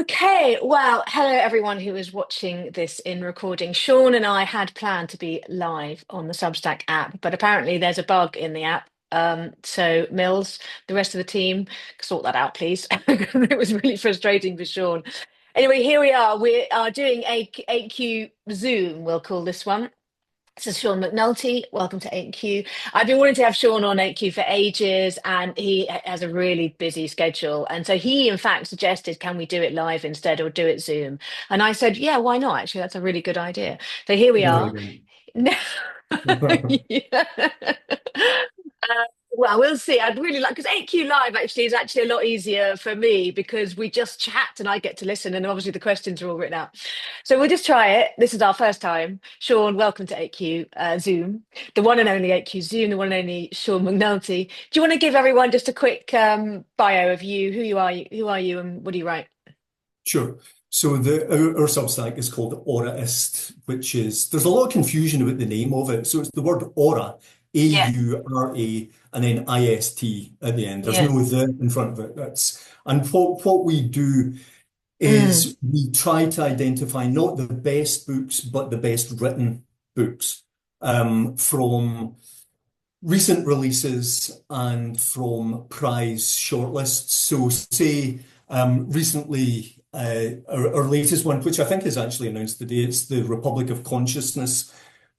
Okay, well, hello everyone who is watching this in recording. Sean and I had planned to be live on the Substack app, but apparently there's a bug in the app. So Mills, the rest of the team, sort that out, please. It was really frustrating for Sean. Anyway, here we are. We are doing a AQ Zoom, we'll call this one. This is Sean Mcnulty. Welcome to 8Q. I've been wanting to have Sean on 8Q for ages, and he has a really busy schedule. And so he, in fact, suggested, can we do it live instead or do it Zoom? And I said, yeah, why not? Actually, that's a really good idea. So here we Very are. good. Yeah. Well, we'll see. I'd really like because 8Q Live actually is actually a lot easier for me because we just chat and I get to listen, and obviously the questions are all written out. So we'll just try it. This is our first time. Sean, welcome to 8Q Zoom, the one and only 8Q Zoom, the one and only Sean McNulty. Do you want to give everyone just a quick bio of you, who are you, and what do you write? Sure. So our Substack is called Auraist, which is there's a lot of confusion about the name of it. So it's the word aura, Yeah, Aura, and then ist at the end. There's yeah. no the in front of it. That's and what we do Mm, is we try to identify not the best books, but the best written books from recent releases and from prize shortlists. So, say recently, our latest one, which I think is actually announced today, it's the Republic of Consciousness mm.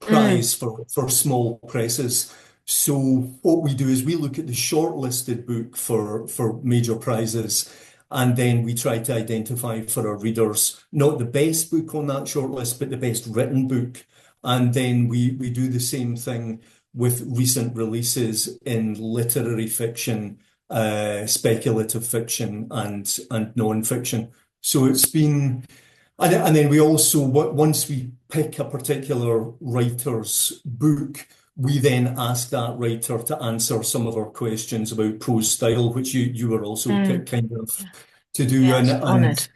Prize for small presses. So, what we do is we look at the shortlisted book for major prizes. And then we try to identify for our readers not the best book on that shortlist, but the best written book. And then we do the same thing with recent releases in literary fiction, speculative fiction, and non-fiction. So it's been, and then we also once we pick a particular writer's book, we then ask that writer to answer some of our questions about prose style, which you were also Mm. kind of to do, and Yes, and honoured.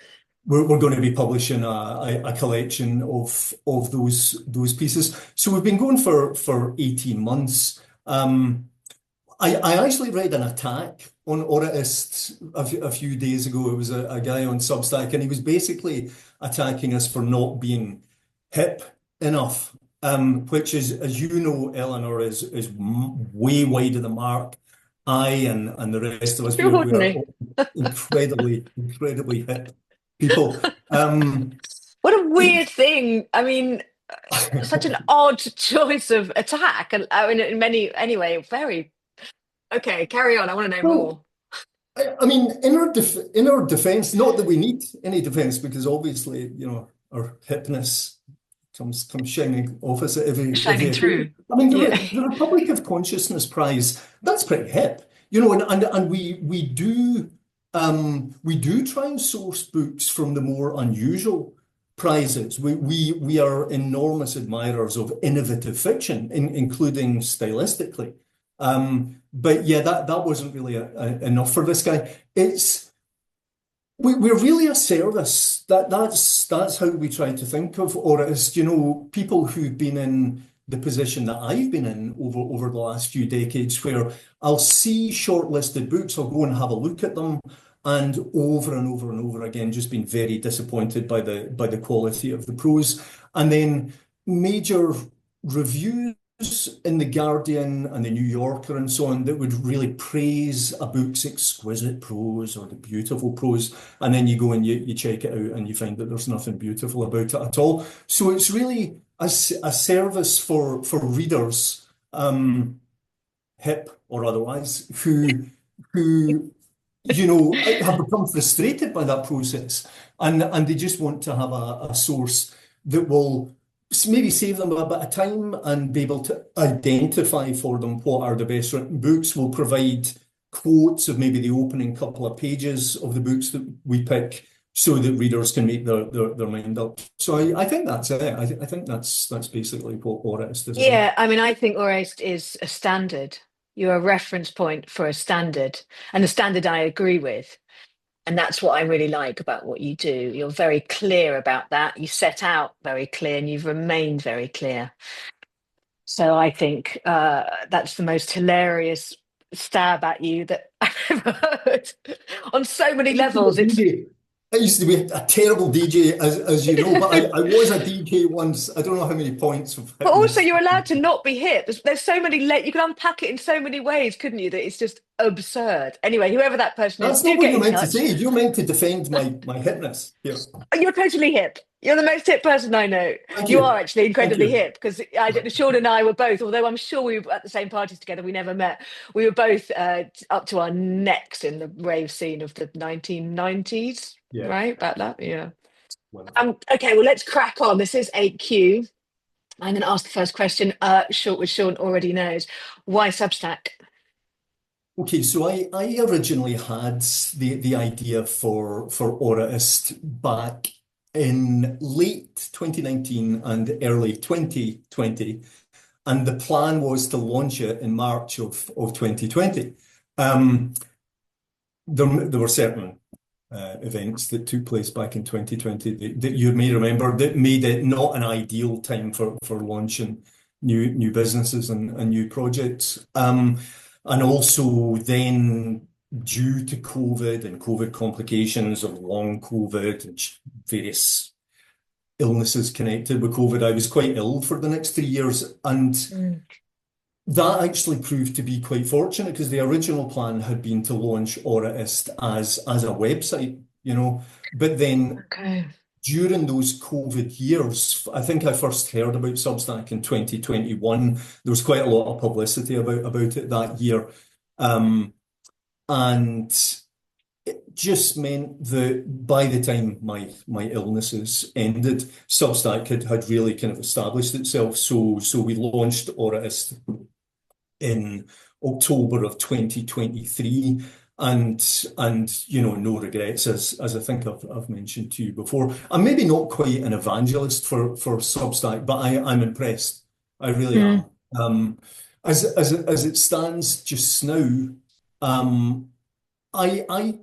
we're going to be publishing a collection of those pieces. So we've been going for 18 months. I actually read an attack on Auraist a few days ago. It was a guy on Substack, and he was basically attacking us for not being hip enough, which is, as you know, Eleanor, is way wide of the mark. I and the rest of us, we're Extraordinary. all incredibly hip people. What a weird It, thing. I mean, such an odd choice of attack. And I mean, in many, anyway, very okay. Carry on. I want to know well, more. I mean, in our defense, not that we need any defense, because obviously, our hipness comes shining off us at every Shining through. occasion. I mean, Yeah. the Republic of Consciousness Prize, that's pretty hip, and we do try and source books from the more unusual prizes. We are enormous admirers of innovative fiction, including stylistically. But yeah, that wasn't really enough for this guy. We're really a service. That's how we try to think of, or as people who've been in the position that I've been in over the last few decades, where I'll see shortlisted books, I'll go and have a look at them, and over and over again, just been very disappointed by the quality of the prose, and then major reviews in the Guardian and the New Yorker and so on that would really praise a book's exquisite prose or the beautiful prose, and then you go and you check it out and you find that there's nothing beautiful about it at all. So it's really a service for readers, hip or otherwise, who have become frustrated by that process, and they just want to have a source that will maybe save them a bit of time and be able to identify for them what are the best written books. Will provide quotes of maybe the opening couple of pages of the books that we pick so that readers can make their mind up. So I think that's it. I think that's basically what it is about. Yeah, I mean, I think Auraist is a standard. You're a reference point for a standard, and a standard I agree with. And that's what I really like about what you do. You're very clear about that. You set out very clear and you've remained very clear. So I think that's the most hilarious stab at you that I've ever heard on so many Thank you, levels. It's Phoebe. I used to be a terrible DJ, as you know, but I was a DJ once. I don't know how many points have But hit also, this. you're allowed to not be hip. There's so many. You can unpack it in so many ways, couldn't you? That it's just absurd. Anyway, whoever that person is, That's not do what get you're in meant to touch. say. You're meant to defend my hipness here. You're totally hip. You're the most hip person I know. Thank You are you. actually Thank incredibly you. hip because Sean and I were both, although I'm sure we were at the same parties together, we never met. We were both up to our necks in the rave scene of the 1990s, Yeah. right? About that, yeah. Wonderful. Okay, well, let's crack on. This is 8Q. I'm going to ask the first question, short which Sean already knows. Why Substack? Okay, so I originally had the idea for Auraist back in late 2019 and early 2020, and the plan was to launch it in March of 2020. Um, there were certain events that took place back in 2020 that you may remember that made it not an ideal time for launching new businesses and new projects. And also then due to COVID and COVID complications of long COVID and various illnesses connected with COVID, I was quite ill for the next 3 years. And Mm, that actually proved to be quite fortunate because the original plan had been to launch Auraist as a website, But then okay. during those COVID years, I think I first heard about Substack in 2021. There was quite a lot of publicity about it that year. Um, and it just meant that by the time my illnesses ended, Substack had really kind of established itself. So we launched Auraist in October of 2023. And no regrets, as I think I've mentioned to you before. I'm maybe not quite an evangelist for Substack, but I'm impressed. I really Mm, am. As it stands just now, um, I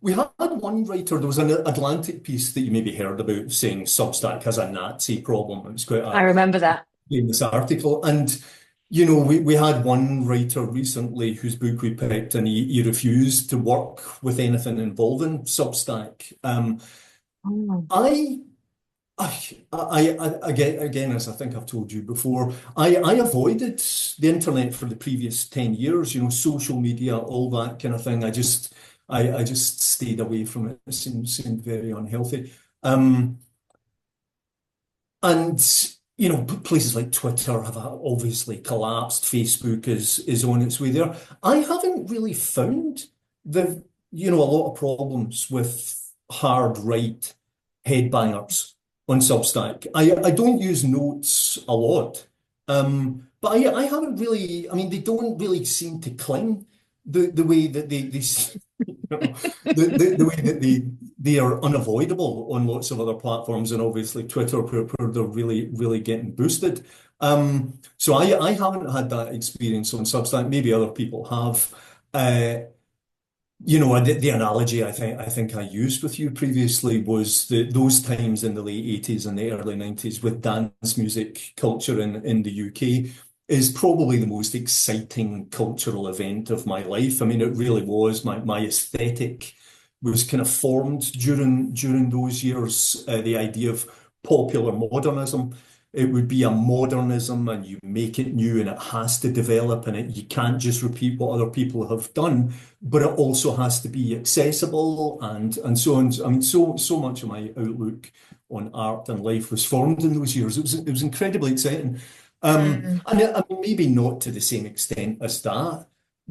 we had one writer. There was an Atlantic piece that you maybe heard about saying Substack has a Nazi problem. It was quite I a remember that. famous article. And, we had one writer recently whose book we picked, and he refused to work with anything involving Substack. Oh. I, again, as I think I've told you before, I avoided the internet for the previous 10 years, social media, all that kind of thing. I just stayed away from it. It seemed very unhealthy. Um, and places like Twitter have obviously collapsed. Facebook is on its way there. I haven't really found a lot of problems with hard right headbangers on Substack. I don't use notes a lot, but I haven't really. I mean, they don't really seem to cling the way that the way that they are unavoidable on lots of other platforms, and obviously Twitter, where they're really, really getting boosted. So I haven't had that experience on Substack. Maybe other people have. The analogy I think I used with you previously was that those times in the late 80s and the early 90s with dance music culture in the UK is probably the most exciting cultural event of my life. I mean, it really was. My aesthetic was kind of formed during those years. The idea of popular modernism. It would be a modernism, and you make it new, and it has to develop, and you can't just repeat what other people have done, but it also has to be accessible and so on. I mean, so much of my outlook on art and life was formed in those years. It was incredibly exciting. Mm, And maybe not to the same extent as that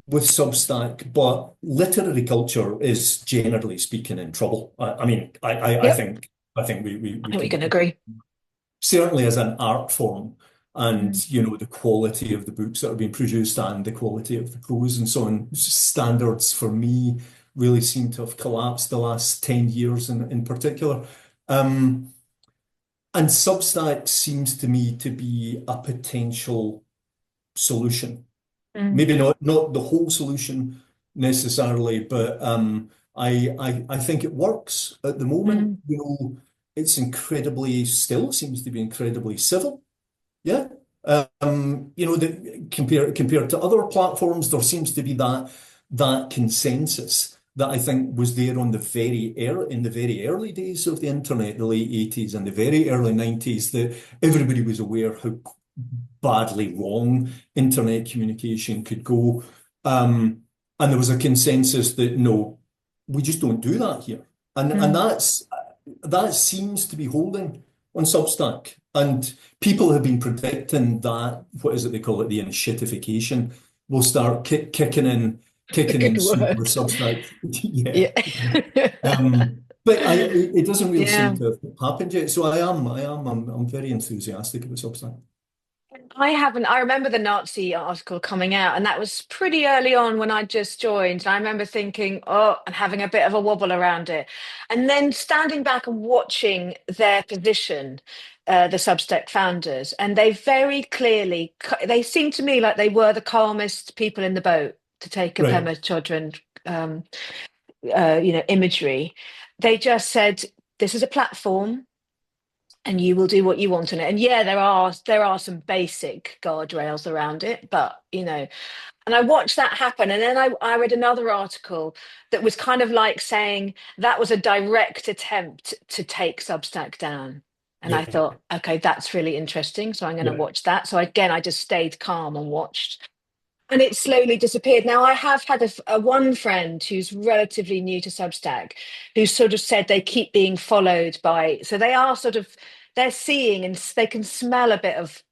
with Substack, but literary culture is generally speaking in trouble. I mean, yep, I think we I we think we can can agree. certainly as an art form, Mm, and the quality of the books that are being produced and the quality of the prose and so on, standards for me really seem to have collapsed the last 10 years in particular. Um, and Substack seems to me to be a potential solution. mm, Maybe not the whole solution necessarily, but I think it works at the moment. mm, It's incredibly still seems to be incredibly civil. Yeah. Compared to other platforms, there seems to be that consensus. that I think was there on the in the very early days of the internet, the late 80s and the very early 90s, that everybody was aware how badly wrong internet communication could go. And there was a consensus that no, we just don't do that here. And Mm. that seems to be holding on Substack. And people have been predicting that, what is it they call it, the initiatification will start A kicking good in soon for word. Substack. Yeah. Yeah. But it doesn't really seem Yeah. to have happened yet. So I'm very enthusiastic about Substack. I haven't. I remember the Nazi article coming out, and that was pretty early on when I just joined. And I remember thinking, oh, and having a bit of a wobble around it. And then standing back and watching their position, the Substack founders, and they very clearly, they seemed to me like they were the calmest people in the boat, to take a Right. Pema Chodron, imagery. They just said, this is a platform and you will do what you want on it. And yeah, there are some basic guardrails around it, but and I watched that happen. And then I read another article that was kind of like saying that was a direct attempt to take Substack down. And I Yeah. thought, okay, that's really interesting. So I'm going to Yeah. watch that. So again, I just stayed calm and watched. And it slowly disappeared. Now, I have had a one friend who's relatively new to Substack who sort of said they keep being followed by, so they are sort of, they're seeing and they can smell a bit of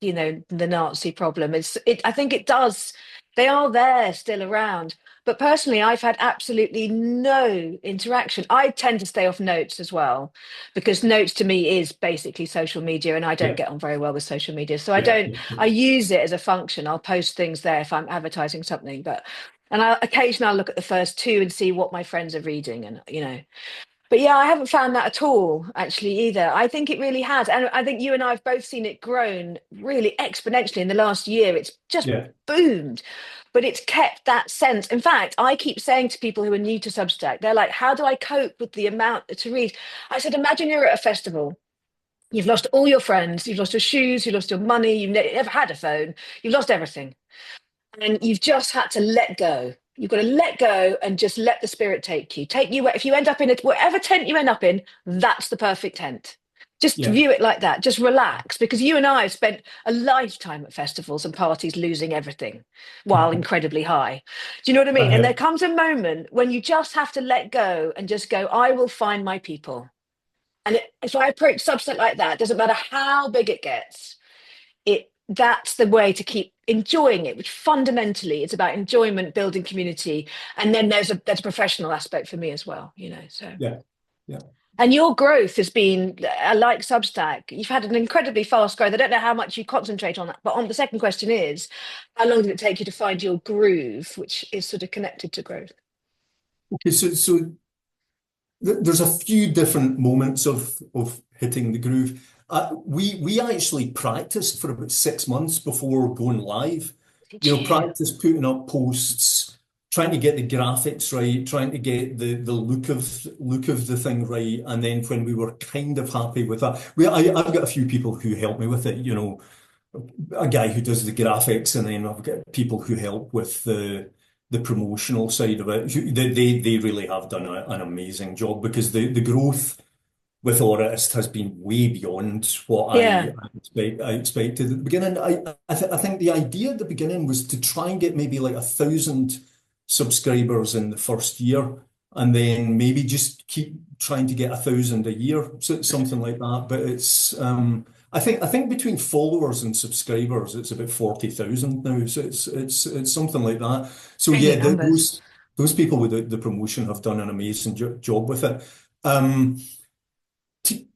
the Nazi problem. I think it does. They are there still around. But personally, I've had absolutely no interaction. I tend to stay off Notes as well, because Notes to me is basically social media, and I don't Yeah. get on very well with social media. So I Yeah. don't. I use it as a function. I'll post things there if I'm advertising something, and occasionally I'll look at the first two and see what my friends are reading, and but yeah, I haven't found that at all, actually, either. I think it really has. And I think you and I have both seen it grown really exponentially in the last year. It's just Yeah. boomed, but it's kept that sense. In fact, I keep saying to people who are new to Substack, they're like, how do I cope with the amount to read? I said, imagine you're at a festival. You've lost all your friends, you've lost your shoes, you've lost your money, you've never had a phone, you've lost everything, and you've just had to let go. You've got to let go and just let the spirit take you. Take you if you end up in it, whatever tent you end up in, that's the perfect tent. Just Yeah. view it like that. Just relax, because you and I have spent a lifetime at festivals and parties losing everything while incredibly high. Do you know what I mean? And there Uh, comes a moment when you just have to let go and just go, I will find my people. And if I approach substance like that, it doesn't matter how big it gets, that's the way to keep enjoying it, which fundamentally it's about enjoyment, building community. And then there's a professional aspect for me as well, so. yeah. Yeah. And your growth has been like Substack. You've had an incredibly fast growth. I don't know how much you concentrate on that, but on the second question is, how long did it take you to find your groove, which is sort of connected to growth? Okay. So there's a few different moments of hitting the groove. We actually practiced for about 6 months before going live. Did you? Practice putting up posts, trying to get the graphics right, trying to get the look of the thing right, and then when we were kind of happy with that, I've got a few people who help me with it. A guy who does the graphics, and then I've got people who help with the promotional side of it. They really have done an amazing job, because the growth with Auraist has been way beyond what Yeah. I expected at the beginning. I think the idea at the beginning was to try and get maybe like 1,000 subscribers in the first year, and then maybe just keep trying to get 1,000 a year, so something like that. But I think between followers and subscribers, it's about 40,000 now. So it's something like that. So yeah, Crazy numbers. those people with the promotion have done an amazing job with it. Um,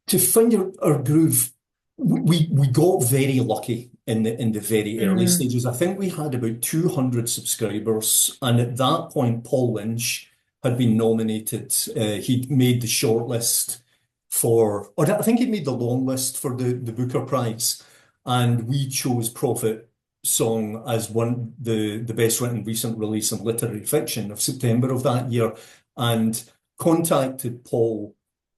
to find our groove, we got very lucky in the very early Mm. stages. I think we had about 200 subscribers, and at that point, Paul Lynch had been nominated. He'd made the shortlist or I think he'd made the long list for the Booker Prize, and we chose Prophet Song as the best written recent release in literary fiction of September of that year, and contacted Paul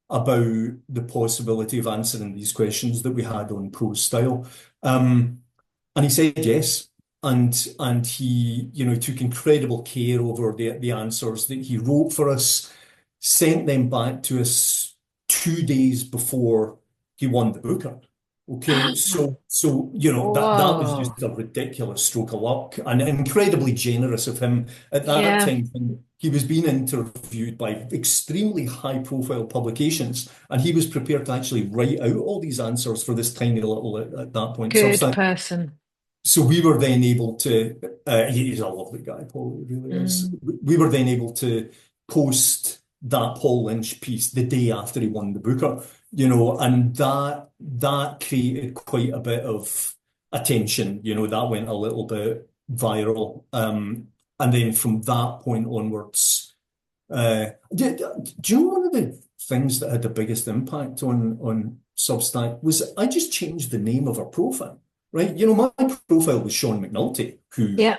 about the possibility of answering these questions that we had on prose style. And he said yes. and he, took incredible care over the answers that he wrote for us, sent them back to us 2 days before he won the Booker. Okay, so that was Whoa. just a ridiculous stroke of luck and incredibly generous of him at that Yeah. time. He was being interviewed by extremely high-profile publications, and he was prepared to actually write out all these answers for this tiny little at that point Good Substack. person. So we were then able to, he's a lovely guy, Paul, he really is. Mm. We were then able to post that Paul Lynch piece the day after he won the Booker, and that created quite a bit of attention, that went a little bit viral. And then from that point onwards, do you know one of the things that had the biggest impact on Substack was I just changed the name of our profile, right? My profile was Sean Mcnulty, Yeah.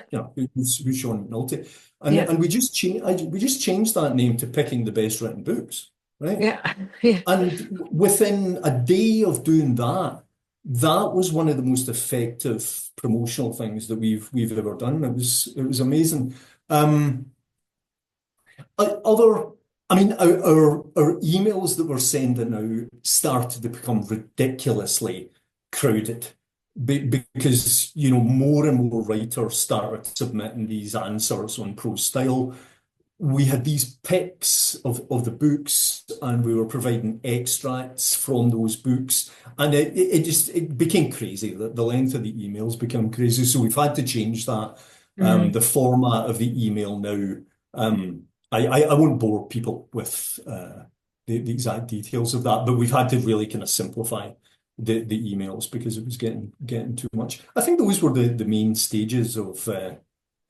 who's Sean Mcnulty, and Yeah. and we just changed that name to picking the best written books, right? Yeah. Yeah. And within a day of doing that, that was one of the most effective promotional things that we've ever done. It was amazing. Um, other, I mean, our emails that we're sending out started to become ridiculously crowded because, more and more writers started submitting these answers on prose style. We had these pics of the books, and we were providing extracts from those books, and it became crazy. The length of the emails became crazy, so we've had to change that. Mm. The format of the email now. I won't bore people with the exact details of that, but we've had to really kind of simplify the emails because it was getting too much. I think those were the main stages of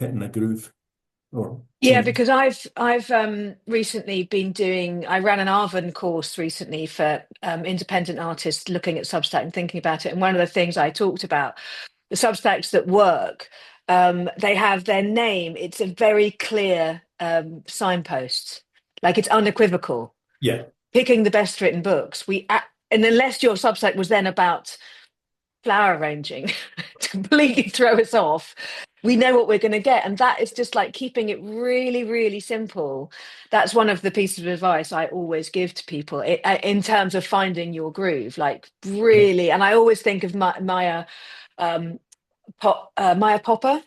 hitting a groove or Yeah, change. because I've recently been doing. I ran an Arvin course recently for independent artists looking at Substack and thinking about it. And one of the things I talked about, the Substacks that work, they have their name. It's a very clear signpost, like it's unequivocal. Yeah, Picking the best written books. And unless your Substack was then about flower arranging to completely throw us off, we know what we're going to get. And that is just like keeping it really, really simple. That's one of the pieces of advice I always give to people in terms of finding your groove, like yeah, really. And I always think of um, Maya Popper,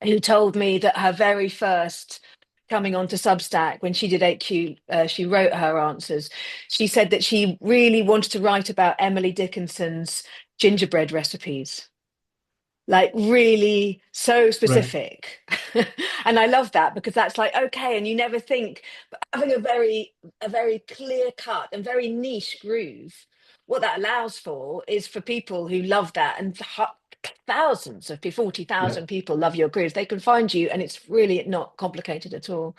who told me that her very first coming onto Substack when she did 8Q, she wrote her answers. She said that she really wanted to write about Emily Dickinson's gingerbread recipes, like really so right. specific. And I love that because that's like okay, and you never think, but having a very clear cut and very niche groove, what that allows for is for people who love that, and thousands of people, Yeah, 40,000 people love your groove, they can find you and it's really not complicated at all.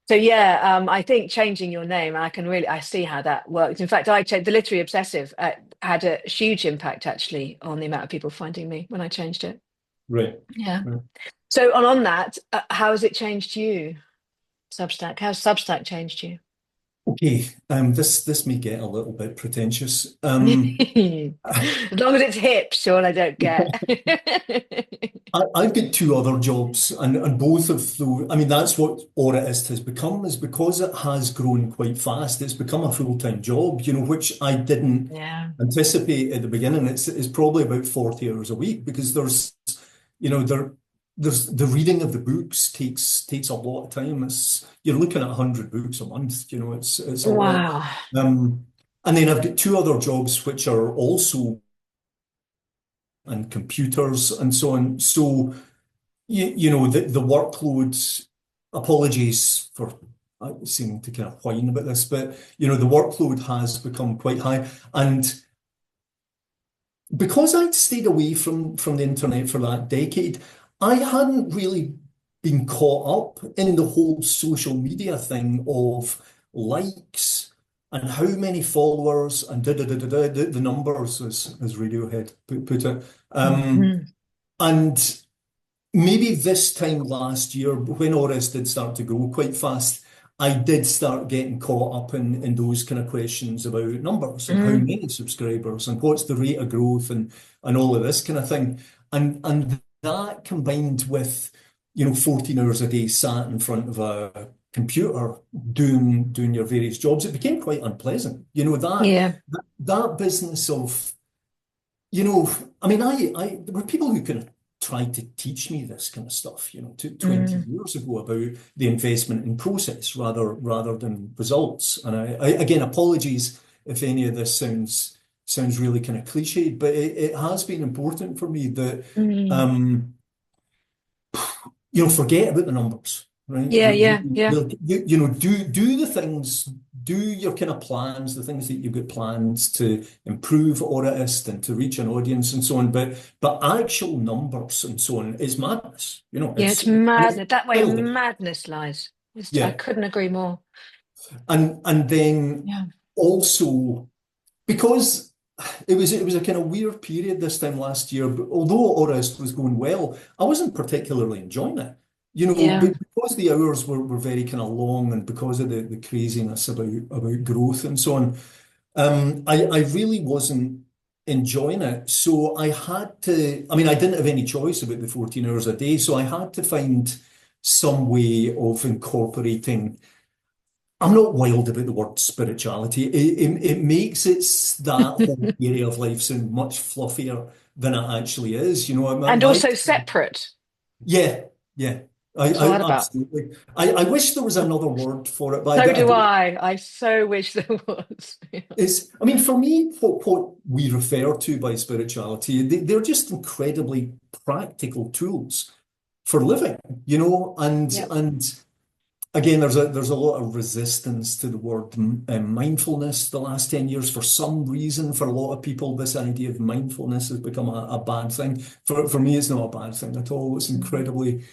So yeah, I think changing your name, I see how that works. In fact, I changed the Literary Obsessive, had a huge impact actually on the amount of people finding me when I changed it. right. Yeah. Right. So on that, how has it changed you, Substack? How's Substack changed you? Okay, this may get a little bit pretentious. As long as it's hip, sure, I don't get. I've got two other jobs, and both of those, I mean, that's what Auraist has become, is because it has grown quite fast. It's become a full-time job, which I didn't Yeah. anticipate at the beginning. It's probably about 40 hours a week because there's the reading of the books takes a lot of time. You're looking at 100 books a month, it's a lot. Wow. Um, and then I've got two other jobs which are also and computers and so on. So the workload, apologies for seeming to kind of whine about this, but the workload has become quite high. And because I'd stayed away from the internet for that decade, I hadn't really been caught up in the whole social media thing of likes and how many followers and the numbers, as Radiohead put it. Mhm. And maybe this time last year, when Oris did start to grow quite fast, I did start getting caught up in those kind of questions about numbers and how Mm. many subscribers and what's the rate of growth and all of this kind of thing. And that combined with, 14 hours a day sat in front of a computer doing your various jobs, it became quite unpleasant. Yeah. That business of, you know, I mean, there were people who kind of tried to teach me this kind of stuff, 20 Mm. years ago about the investment in process rather than results. And again, apologies if any of this sounds really kind of cliched, but it has been important for me that Mm. um, forget about the numbers, right? Yeah, yeah, yeah, Do the things, do your kind of plans, the things that you've got plans to improve Auraist and to reach an audience and so on. But actual numbers and so on is madness. yeah. It's It's and it's madness. That way, childish. madness lies. I Yeah, couldn't agree more. and then Yeah, also because it was a kind of weird period this time last year. But although Auraist was going well, I wasn't particularly enjoying it. yeah, Because the hours were very kind of long and because of the craziness about growth and so on, I really wasn't enjoying it. So I had to, I mean, I didn't have any choice about the 14 hours a day. So I had to find some way of incorporating. I'm not wild about the word spirituality. It makes that whole area of life sound much fluffier than it actually is. and also separate. Yeah, yeah. What's all that about? Absolutely. I wish there was another word for it, but So I do don't. I. I so wish there was. Yeah. I mean, for me, what we refer to by spirituality, they're just incredibly practical tools for living, Yep. and again, there's a lot of resistance to the word mindfulness the last 10 years. For some reason, for a lot of people, this idea of mindfulness has become a bad thing. For me, it's not a bad thing at all. It's Mm.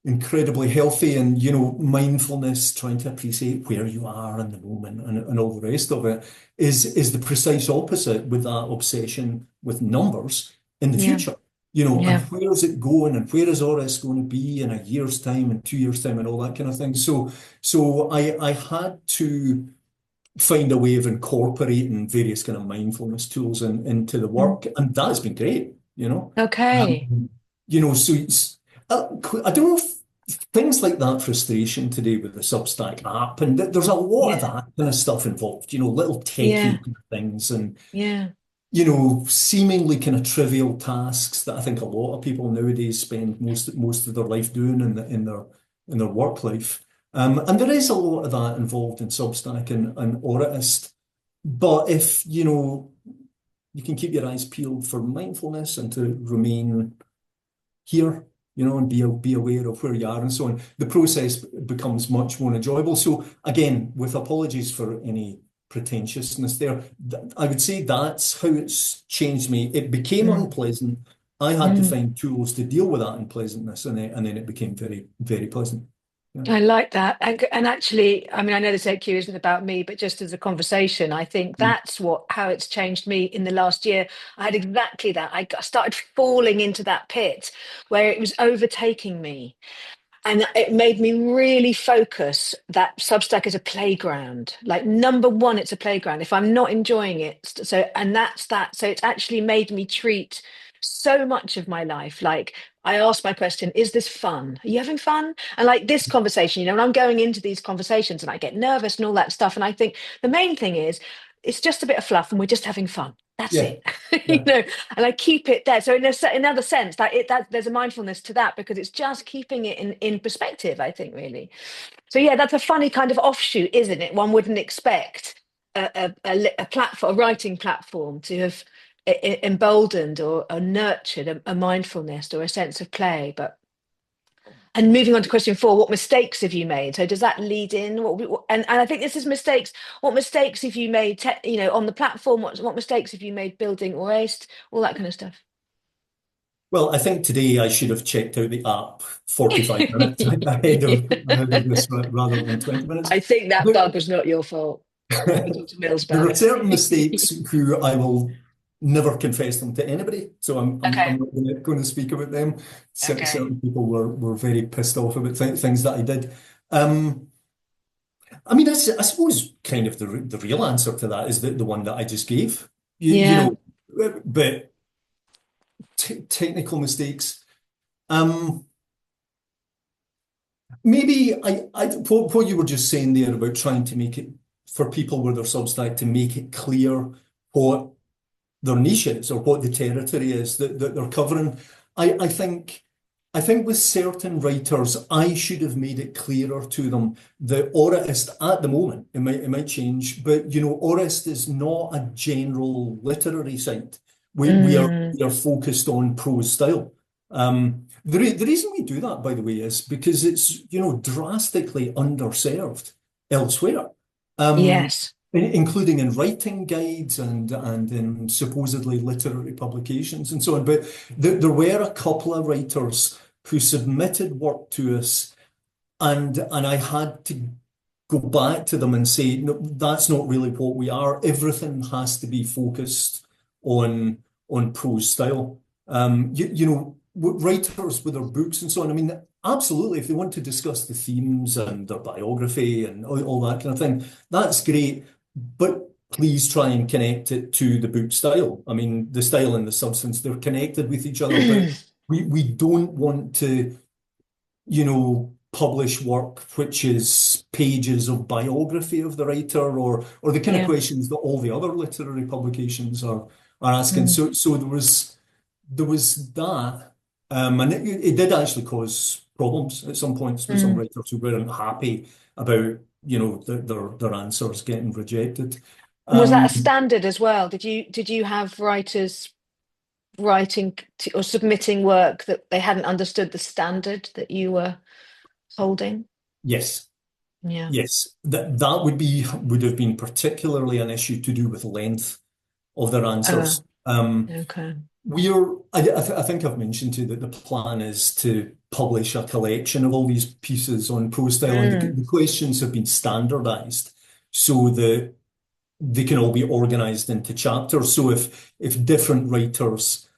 incredibly healthy, and mindfulness, trying to appreciate where you are in the moment and all the rest of it is the precise opposite with that obsession with numbers in the Yeah. future. And Yeah. where's it going, and where is all this going to be in a year's time and 2 years time and all that kind of thing. So I had to find a way of incorporating various kind of mindfulness tools into the Mm. work, and that's been great. Okay. Um, so I don't know if things like that frustration today with the Substack app, and there's a lot of Yeah. that kind of stuff involved, little Yeah. techie kind of things, and Yeah. seemingly kind of trivial tasks that I think a lot of people nowadays spend most of their life doing in their work life. And there is a lot of that involved in Substack and Auraist. But if you can keep your eyes peeled for mindfulness and to remain here, and be aware of where you are and so on, the process becomes much more enjoyable. So again, with apologies for any pretentiousness there, I would say that's how it's changed me. It became Mm. unpleasant. I had to Mm. find tools to deal with that unpleasantness, and then it became very, very pleasant. Yeah. I like that. And actually, I mean, I know this AQ isn't about me, but just as a conversation, I think Mm. that's how it's changed me in the last year. I had exactly that. Started falling into that pit where it was overtaking me. And it made me really focus that Substack is a playground. Like number one, it's a playground. If I'm not enjoying it, and that's that. So it's actually made me treat so much of my life. Like I asked my question, is this fun? Are you having fun? And like this conversation, and I'm going into these conversations and I get nervous and all that stuff. And I think the main thing is it's just a bit of fluff and we're just having fun. That's Yeah. it. you Yeah. know, and I keep it there. So in another sense, that there's a mindfulness to that because it's just keeping it in perspective, I think, really. So yeah, that's a funny kind of offshoot, isn't it? One wouldn't expect a platform, a writing platform, to have emboldened or nurtured a mindfulness or a sense of play. But and moving on to question four, what mistakes have you made? So does that lead in? And I think this is mistakes. What mistakes have you made? On the platform. What mistakes have you made building or aced? All that kind of stuff. Well, I think today I should have checked out the app 45 minutes ahead of this rather than 20 minutes. I think that There, bug was not your fault. You can talk to Mills there about are certain it. mistakes who I will never confess them to anybody, so I'm Okay. not going to speak about them. Okay. Certain people were very pissed off about things that I did. Um, I mean, I suppose kind of the real answer to that is the one that I just gave. You Yeah. know, but technical mistakes. Um, Maybe what you were just saying there about trying to make it for people with their Substack to make it clear what their niche is or what the territory is that they're covering. I I think with certain writers, I should have made it clearer to them. The Auraist at the moment, it might change, but you know, Auraist is not a general literary site. Mm, We are focused on prose style. The reason we do that, by the way, is because it's, you know, drastically underserved elsewhere. Um, yes. including in writing guides and in supposedly literary publications and so on. But there were a couple of writers who submitted work to us, and I had to go back to them and say, no, that's not really what we are. Everything has to be focused on prose style. You know, writers with their books and so on. I mean, absolutely, if they want to discuss the themes and their biography and all that kind of thing, that's great. But please try and connect it to the book style. I mean, the style and the substance, they're connected with each other, but we don't want to, you know, publish work which is pages of biography of the writer or the kind of Yeah. questions that all the other literary publications are asking. Mm, So there was that, and it did actually cause problems at some points with some mm. writers who weren't happy about, you know, their answers getting rejected. Was that a Um, standard as well? Did you have writers writing or submitting work that they hadn't understood the standard that you were holding? yes. Yeah. Yes, that would have been particularly an issue to do with length of their Oh, answers. okay. I think I've mentioned to you that the plan is to publish a collection of all these pieces on ProStyle, and Mm, the questions have been standardized so that they can all be organized into chapters. So if different writers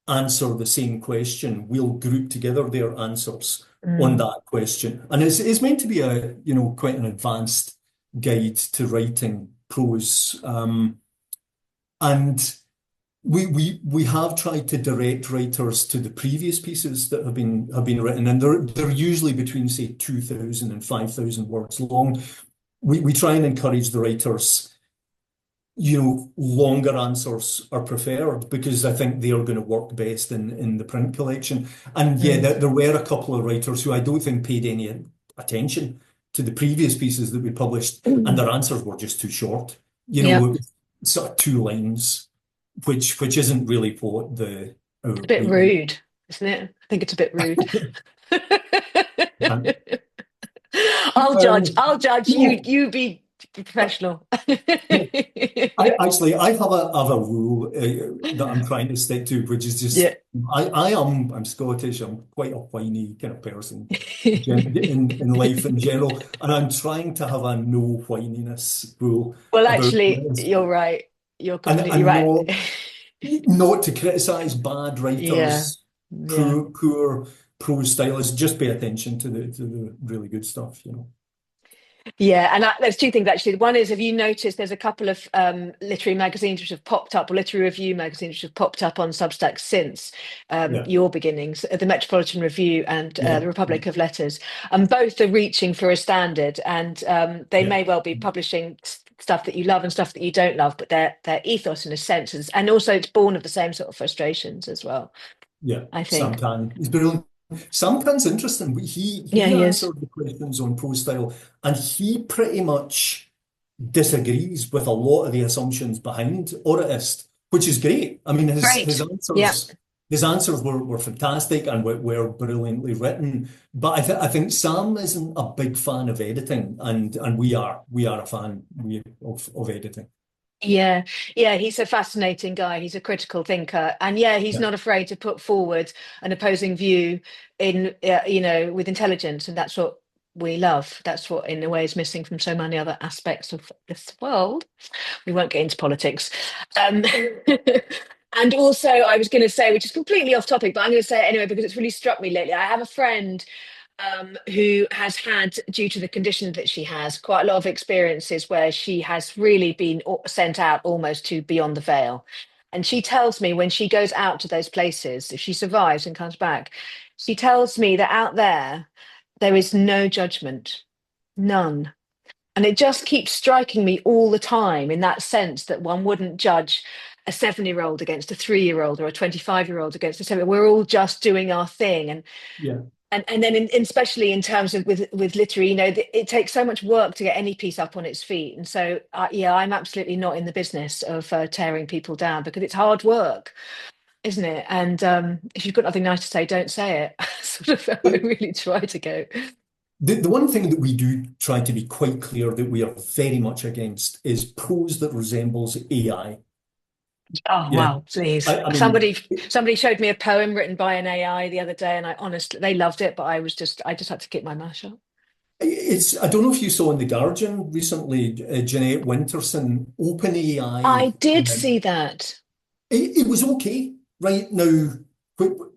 answer the same question, we'll group together their answers on mm, that question. And it's meant to be a, you know, quite an advanced guide to writing prose. And we have tried to direct writers to the previous pieces that have been written, and they're usually between, say, 2,000 and 5,000 words long. We try and encourage the writers, you know, longer answers are preferred because I think they are going to work best in the print collection. And yeah, mm, there were a couple of writers who I don't think paid any attention to the previous pieces that we published, and mm. their answers were just too short. You Yeah. know, sort of two lines, which isn't really what the It's a bit we rude, isn't it? I think it's a bit rude. I'll judge. um, I'll judge. no, You be professional. I have a rule that I'm trying to stick to, which is Yeah. just I'm Scottish. I'm quite a whiny kind of person in life in general, and I'm trying to have a no whininess rule Well, about actually, this, you're right. You're completely and right. not to criticize bad Yeah. writers, Yeah. poor prose stylists. Just pay attention to the really good stuff, you know. Yeah, and there's two things actually. One is, have you noticed there's a couple of literary magazines which have popped up, or literary review magazines which have popped up on Substack since Yeah, your beginnings, the Metropolitan Review and yeah, the yeah, Republic of Letters, and both are reaching for a standard, and they yeah, may well be publishing stuff that you love and stuff that you don't love, but their ethos in a sense is, and also it's born of the same sort of frustrations as well, yeah. I Sam think. Can. He's brilliant. Sam Can's interesting. Yeah, He he is. answered the questions on pro style, and he pretty much disagrees with a lot of the assumptions behind Auraist, which is great. I mean, Great. Yeah. his answers were fantastic and were brilliantly written. But I think Sam isn't a big fan of editing, and we are a fan of editing. Yeah, yeah, he's a fascinating guy. He's a critical thinker, and yeah, he's Yeah, not afraid to put forward an opposing view in, with intelligence, and that's what we love. That's what, in a way, is missing from so many other aspects of this world. We won't get into politics. Um, and also, I was going to say, which is completely off topic, but I'm going to say it anyway because it's really struck me lately. I have a friend who has had, due to the condition that she has, quite a lot of experiences where she has really been sent out almost to beyond the veil. And she tells me when she goes out to those places, if she survives and comes back, She tells me that out there, there is no judgment, none. And it just keeps striking me all the time in that sense that one wouldn't judge a 7-year-old against a 3-year-old or a 25-year-old against a 7. We're all just doing our thing. Yeah. And then especially in terms of with literary, it takes so much work to get any piece up on its feet. And so, yeah, I'm absolutely not in the business of tearing people down because it's hard work, isn't it? And if you've got nothing nice to say, don't say it. Sort of how I really try to go. The one thing that we do try to be quite clear that we are very much against is prose that resembles AI. Oh Yeah. wow, please. I mean, Somebody showed me a poem written by an AI the other day, and I honestly they loved it, but I just had to keep my mouth shut. I don't know if you saw in The Guardian recently, Jeanette Winterson, I OpenAI. did see that. It was okay. Right now, what,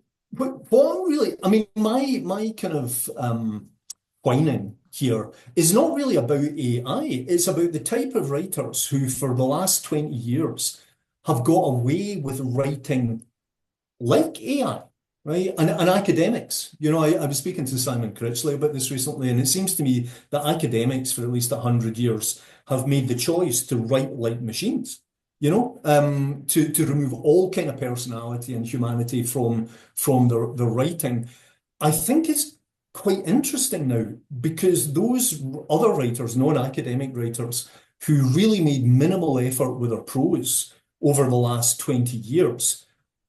what I'm really, I mean, my kind of whining here is not really about AI. It's about the type of writers who, for the last 20 years, have got away with writing like AI, right? And academics. I was speaking to Simon Critchley about this recently, and it seems to me that academics for at least 100 years have made the choice to write like machines, to remove all kind of personality and humanity from their writing. I think it's quite interesting now because those other writers, non-academic writers, who really made minimal effort with their prose over the last 20 years,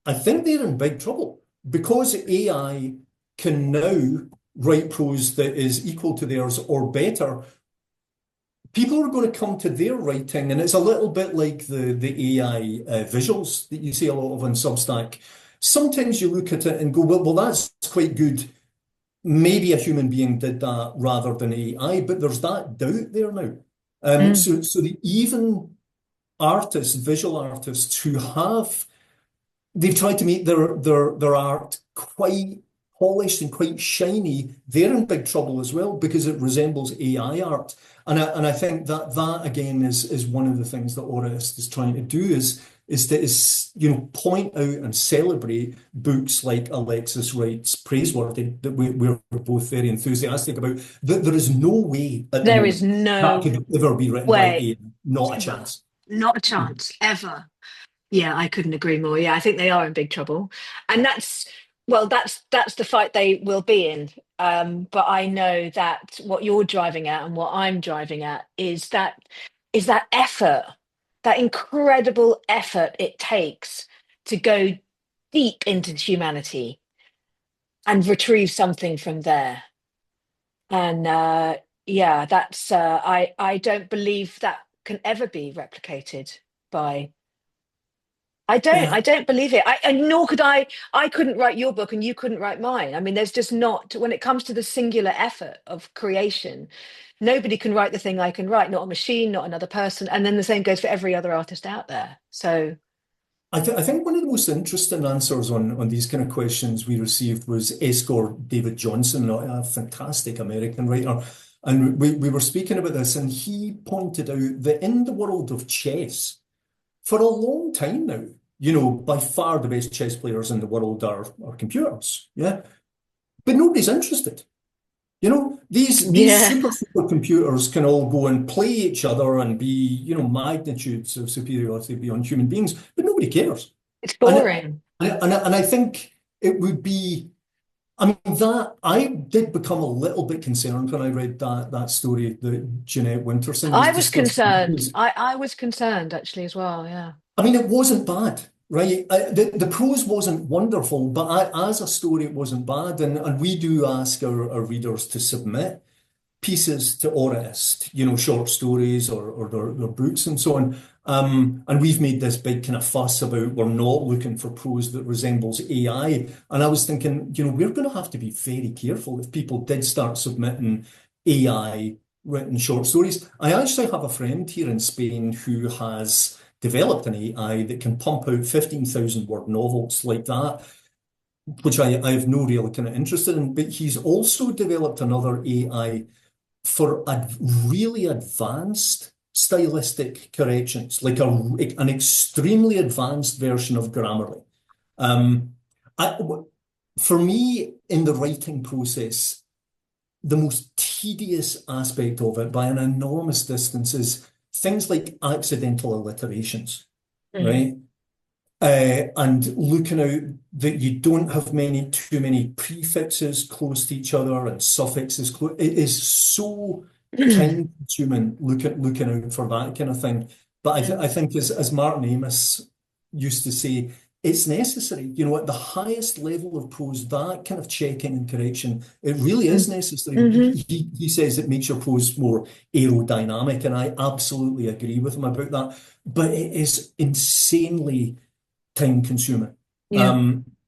I think they're in big trouble because AI can now write prose that is equal to theirs or better. People are going to come to their writing, and it's a little bit like the AI visuals that you see a lot of on Substack. Sometimes you look at it and go, well, that's quite good. Maybe a human being did that rather than AI, but there's that doubt there now. Mm. So even artists, visual artists who they've tried to make their art quite polished and quite shiny. They're in big trouble as well because it resembles AI art. And I think that again is one of the things that Auraist is trying to do is point out and celebrate books like Alexis Wright's Praiseworthy that we're both very enthusiastic about. That there is no way at the There is moment that no could ever be written by way AI. Not a ever, chance. not a chance ever. Yeah, I couldn't agree more. Yeah, I think they are in big trouble, and that's the fight they will be in. But I know that what you're driving at and what I'm driving at is that effort, that incredible effort it takes to go deep into humanity and retrieve something from there. And yeah, that's I don't believe that can ever be replicated by I Yeah, don't believe it. And nor could I. I couldn't write your book, and you couldn't write mine. I mean, there's just not when it comes to the singular effort of creation. Nobody can write the thing I can write. Not a machine, not another person. And then the same goes for every other artist out there. So I think one of the most interesting answers on these kind of questions we received was Escor David Johnson, a fantastic American writer. And we were speaking about this, and he pointed out that in the world of chess, for a long time now, by far the best chess players in the world are computers. Yeah. But nobody's interested. These yeah, supercomputers can all go and play each other and be, magnitudes of superiority beyond human beings, but nobody cares. it's And boring. and I think it would be, I mean, that I did become a little bit concerned when I read that story that Jeanette Winterson was I was discussing. concerned. I was concerned actually as well. Yeah. I mean, it wasn't bad, right? The prose wasn't wonderful, but as a story, it wasn't bad. And we do ask our readers to submit pieces to Auraist, short stories or their books and so on. And we've made this big kind of fuss about we're not looking for prose that resembles AI. And I was thinking, we're going to have to be very careful if people did start submitting AI written short stories. I actually have a friend here in Spain who has developed an AI that can pump out 15,000 word novels like that, which I have no real kind of interest in. But he's also developed another AI for really advanced stylistic corrections, like an extremely advanced version of Grammarly. Um, I, for me, in the writing process, the most tedious aspect of it by an enormous distance is things like accidental alliterations, Mm. right? And looking out that you don't have too many prefixes close to each other and suffixes close. It is so time consuming looking out for that kind of thing. But I think as Martin Amis used to say, it's necessary. You know, at the highest level of prose, that kind of checking and correction, it really is Mm. necessary. Hmm. He says it makes your prose more aerodynamic, and I absolutely agree with him about that. But it is insanely time consuming. Yeah.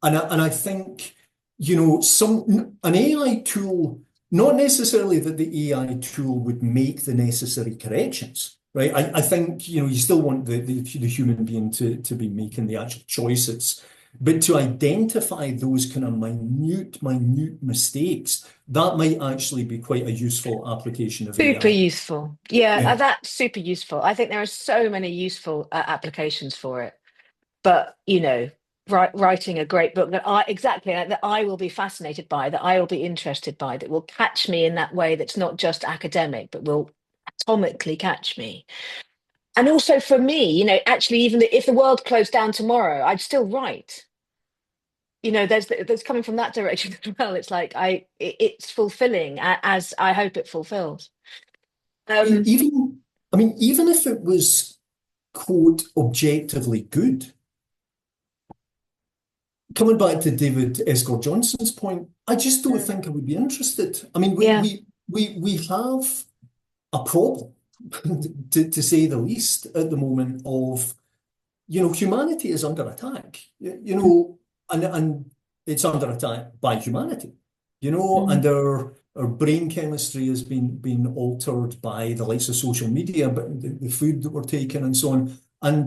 And I think, you know, an AI tool, not necessarily that the AI tool would make the necessary corrections, right? I think, you know, you still want the human being to be making the actual choices. But to identify those kind of minute mistakes, that might actually be quite a useful application of Super AI. useful. Yeah, Yeah. that's super useful. I think there are so many useful applications for it. But, writing a great book that I will be fascinated by, that I will be interested by, that will catch me in that way that's not just academic, but will atomically catch me. And also for me, actually, even if the world closed down tomorrow, I'd still write. There's coming from that direction as well. It's like it's fulfilling as I hope it fulfills. Um, Even, I mean, even if it was, quote, objectively good, coming back to David Escott Johnson's point, I just don't Mm. think I would be interested. I mean, Yeah. we have a problem, to say the least, at the moment of, you know, humanity is under attack. You know, and it's under attack by humanity. You know, Mm. and our brain chemistry has been altered by the likes of social media, but the food that we're taking and so on. And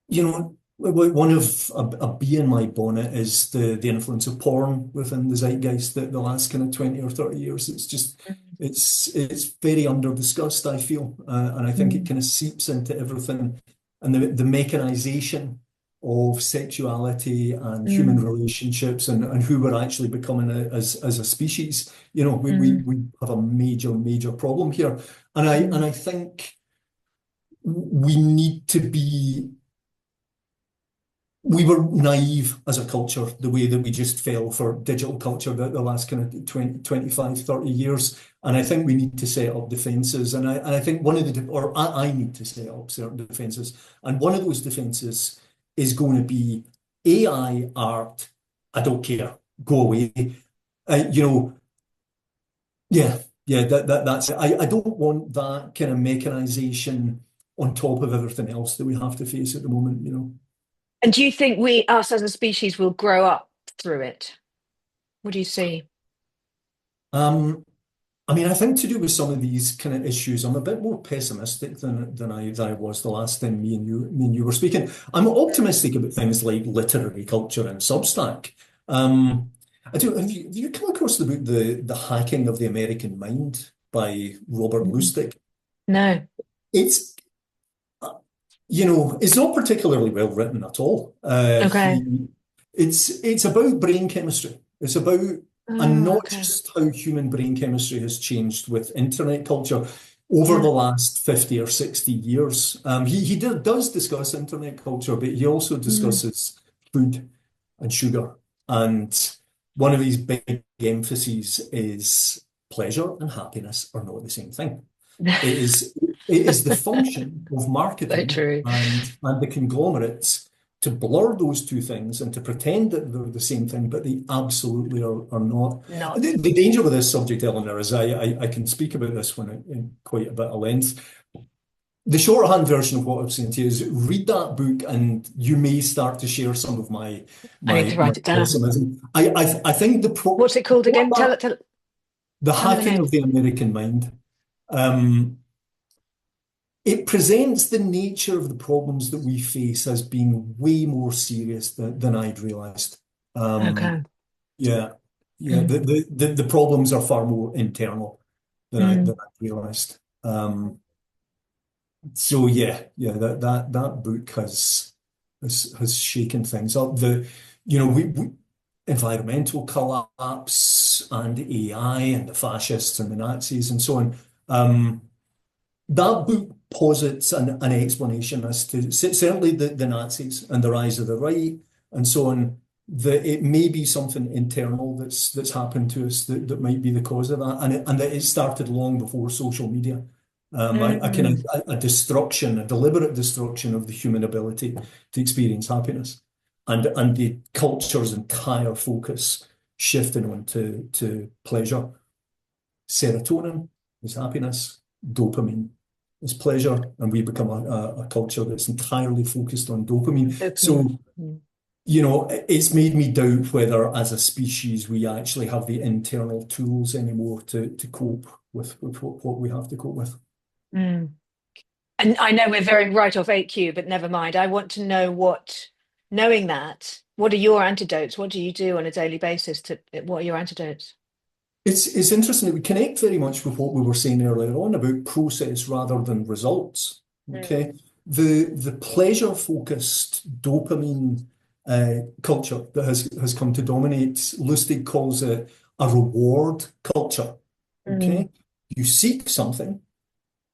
you know, one of a bee in my bonnet is the influence of porn within the zeitgeist the last kind of 20 or 30 years. It's just, it's very under discussed, I feel. And I think it Mm. kind of seeps into everything. And the mechanization of sexuality and human Mm. relationships and who we're actually becoming as a species, you know, Mm. we have a major problem here. And Mm. I think we need to be we were naive as a culture, the way that we just fell for digital culture the last kind of 20, 25, 30 years. And I think we need to set up defenses. And I think I need to set up certain defenses. And one of those defenses is going to be AI art. I don't care. Go away. You know, yeah, yeah, that's it. I don't want that kind of mechanization on top of everything else that we have to face at the moment, you know. And do you think us as a species, will grow up through it? What do you see? Um, I mean, I think to do with some of these kind of issues, I'm a bit more pessimistic than I was the last time me and you were speaking. I'm optimistic about things like literary culture and Substack. I do. Have you come across the book The Hacking of the American Mind by Robert Mm. Lustig? No. It's you know, it's not particularly well written at all. Okay. It's about brain chemistry. It's about, and Oh, not okay. just how human brain chemistry has changed with internet culture over Yeah. the last 50 or 60 years. He does discuss internet culture, but he also Mm. discusses food and sugar. And one of his big emphases is pleasure and happiness are not the same thing. It is the function of So marketing true. and the conglomerates to blur those two things and to pretend that they're the same thing, but they absolutely are not. Not. The danger with this subject, Eleanor, is I can speak about this one in quite a bit of length. The shorthand version of what I'm saying to you is read that book and you may start to share some of my I need to my write it down. pessimism. I think What's it called again? what the Tell me the hacking name. of the American mind. Um, it presents the nature of the problems that we face as being way more serious than I'd realized. Um, Okay. yeah, yeah, Mm. the problems are far more internal than Mm. I realized. So yeah, that book has shaken things up. You know, environmental collapse and AI and the fascists and the Nazis and so on. Um, that book posits an explanation as to certainly the Nazis and the rise of the right and so on, that it may be something internal that's happened to us that might be the cause of that, and that it started long before social media. A kind Mm. of a destruction, a deliberate destruction of the human ability to experience happiness, and the culture's entire focus shifting on to pleasure. Serotonin is happiness, dopamine is pleasure, and we become a culture that's entirely focused on dopamine. Dopamine. So, Mm. it's made me doubt whether, as a species, we actually have the internal tools anymore to cope with what we have to cope with. Mm. And I know we're very right off 8Q, but never mind. I want to know knowing that, what are your antidotes? What do you do on a daily basis what are your antidotes? It's interesting that we connect very much with what we were saying earlier on about process rather than results. Mm. Okay, the pleasure focused dopamine culture that has come to dominate. Lustig calls it a reward culture. Mm. Okay, you seek something,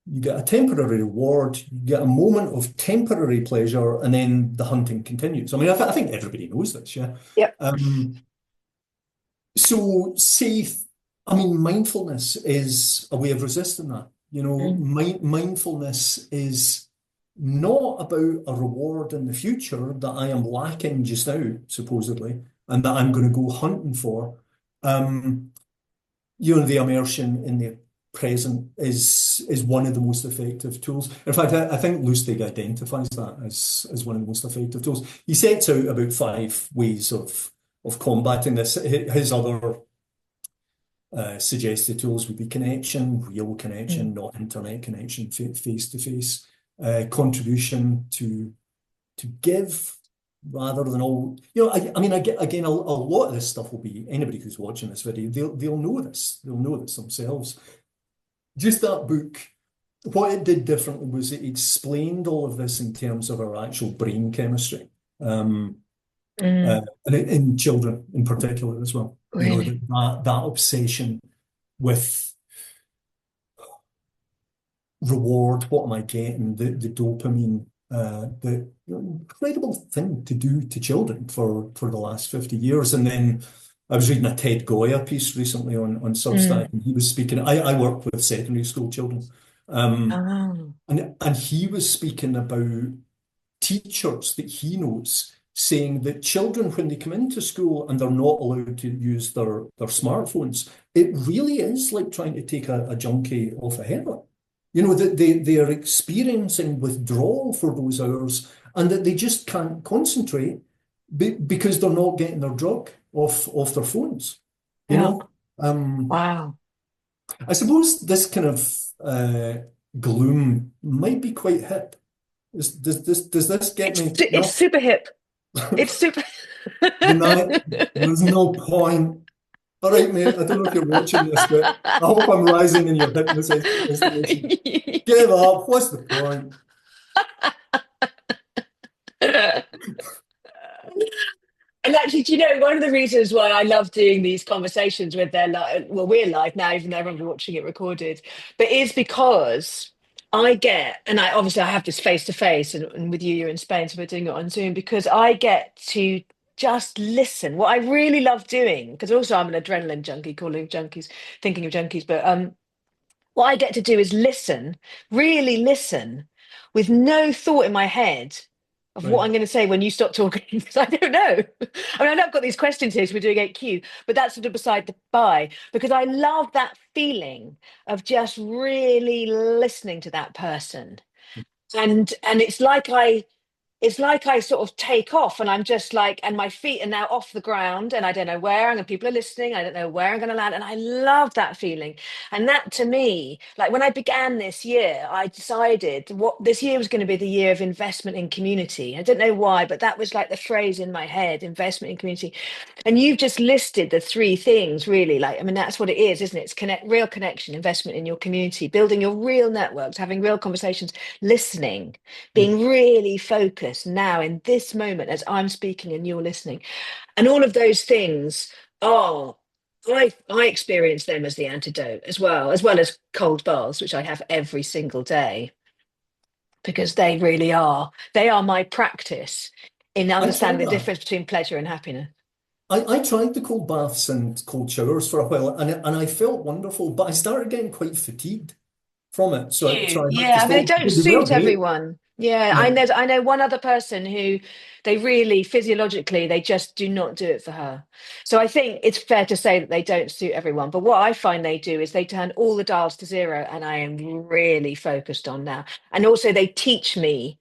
you get a temporary reward, you get a moment of temporary pleasure, and then the hunting continues. I mean, I think everybody knows this, yeah. Yep. Um, so say, I mean, mindfulness is a way of resisting that. Mm. Mindfulness is not about a reward in the future that I am lacking just now, supposedly, and that I'm going to go hunting for. Um, the immersion in the present is one of the most effective tools. In fact, I think Lustig identifies that as one of the most effective tools. He sets out about 5 ways of combating this. His other suggested tools would be connection, real Mm. connection, not internet connection, face to face, contribution to give rather than all. I mean, again, a lot of this stuff will be anybody who's watching this video. They'll know this. They'll know this themselves. Just that book. What it did differently was it explained all of this in terms of our actual brain chemistry, um, Mm. and in children in particular as well. Really? That obsession with reward, what am I getting, the dopamine, the incredible thing to do to children for the last 50 years. And then I was reading a Ted Goya piece recently on Mm. Substack, and he was speaking. I work with secondary school children, um, Oh. and he was speaking about teachers that he knows saying that children, when they come into school and they're not allowed to use their smartphones, it really is like trying to take a junkie off a heroin. That they are experiencing withdrawal for those hours, and that they just can't concentrate because they're not getting their drug off their phones. You Yeah. know, um, Wow. I suppose this kind of gloom might be quite hip. Does this get me? It's No. super hip. It's super. Good night. There's no point. All right, mate. I don't know if you're watching this, but I hope I'm rising in your hypnosis estimation. Give up. What's the point? And actually, do you know, one of the reasons why I love doing these conversations with their well, we're live now, even though everyone's watching it recorded, but is because I get, and I have this face to face, and with you, you're in Spain, so we're doing it on Zoom, because I get to just listen. What I really love doing, because also I'm an adrenaline junkie, calling junkies, thinking of junkies, but what I get to do is listen, really listen, with no thought in my head of what Right. I'm going to say when you stop talking, because I don't know. I mean, I know I've got these questions here, so we're doing 8Q, but that's sort of beside the by, because I love that feeling of just really listening to that person. And it's like I sort of take off and I'm just like, and my feet are now off the ground and I don't know where, and people are listening. I don't know where I'm going to land. And I love that feeling. And that to me, like when I began this year, I decided what this year was going to be the year of investment in community. I don't know why, but that was like the phrase in my head, investment in community. And you've just listed the 3 things really. Like, I mean, that's what it is, isn't it? It's real connection, investment in your community, building your real networks, having real conversations, listening, Yeah. being really focused this now in this moment as I'm speaking and you're listening. And all of those things are, I experience them as the antidote as well as cold baths, which I have every single day, because they are my practice in I tried understanding the that. difference between pleasure and happiness. I tried the cold baths and cold showers for a while, and I felt wonderful, but I started getting quite fatigued from it. So I had to Yeah, I mean, they stop. don't They were suit great. everyone. Yeah, Yeah. I know one other person who they really physiologically they just do not do it for her. So I think it's fair to say that they don't suit everyone. But what I find they do is they turn all the dials to zero, and I am really focused on now. And also they teach me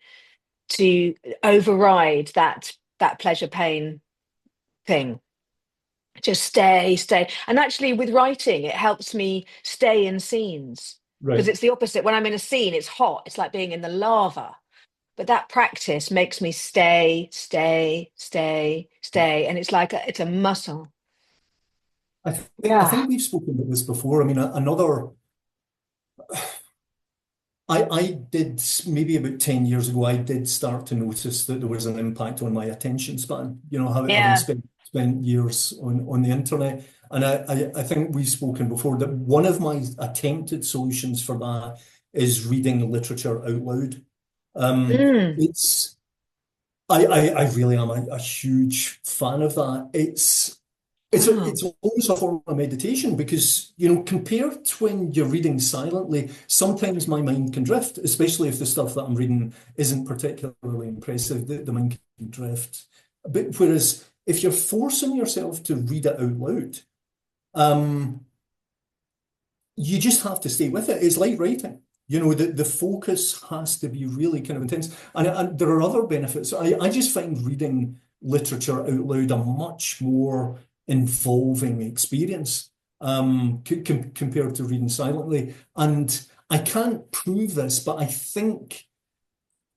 to override that pleasure pain thing. Just stay. And actually, with writing, it helps me stay in scenes because Right. it's the opposite. When I'm in a scene, it's hot. It's like being in the lava. But that practice makes me stay. And it's like it's a muscle. I Yeah. think we've spoken about this before. I mean, another. I did maybe about 10 years ago, I did start to notice that there was an impact on my attention span, having Yeah. spent years on the internet. And I think we've spoken before that one of my attempted solutions for that is reading literature out loud. Mm. It's I really am a huge fan of that. Wow. It's almost a form of meditation because, compared to when you're reading silently, sometimes my mind can drift, especially if the stuff that I'm reading isn't particularly impressive, the mind can drift. But whereas if you're forcing yourself to read it out loud, um, you just have to stay with it. It's like writing. The focus has to be really kind of intense. And there are other benefits. I just find reading literature out loud a much more involving experience compared to reading silently. And I can't prove this, but I think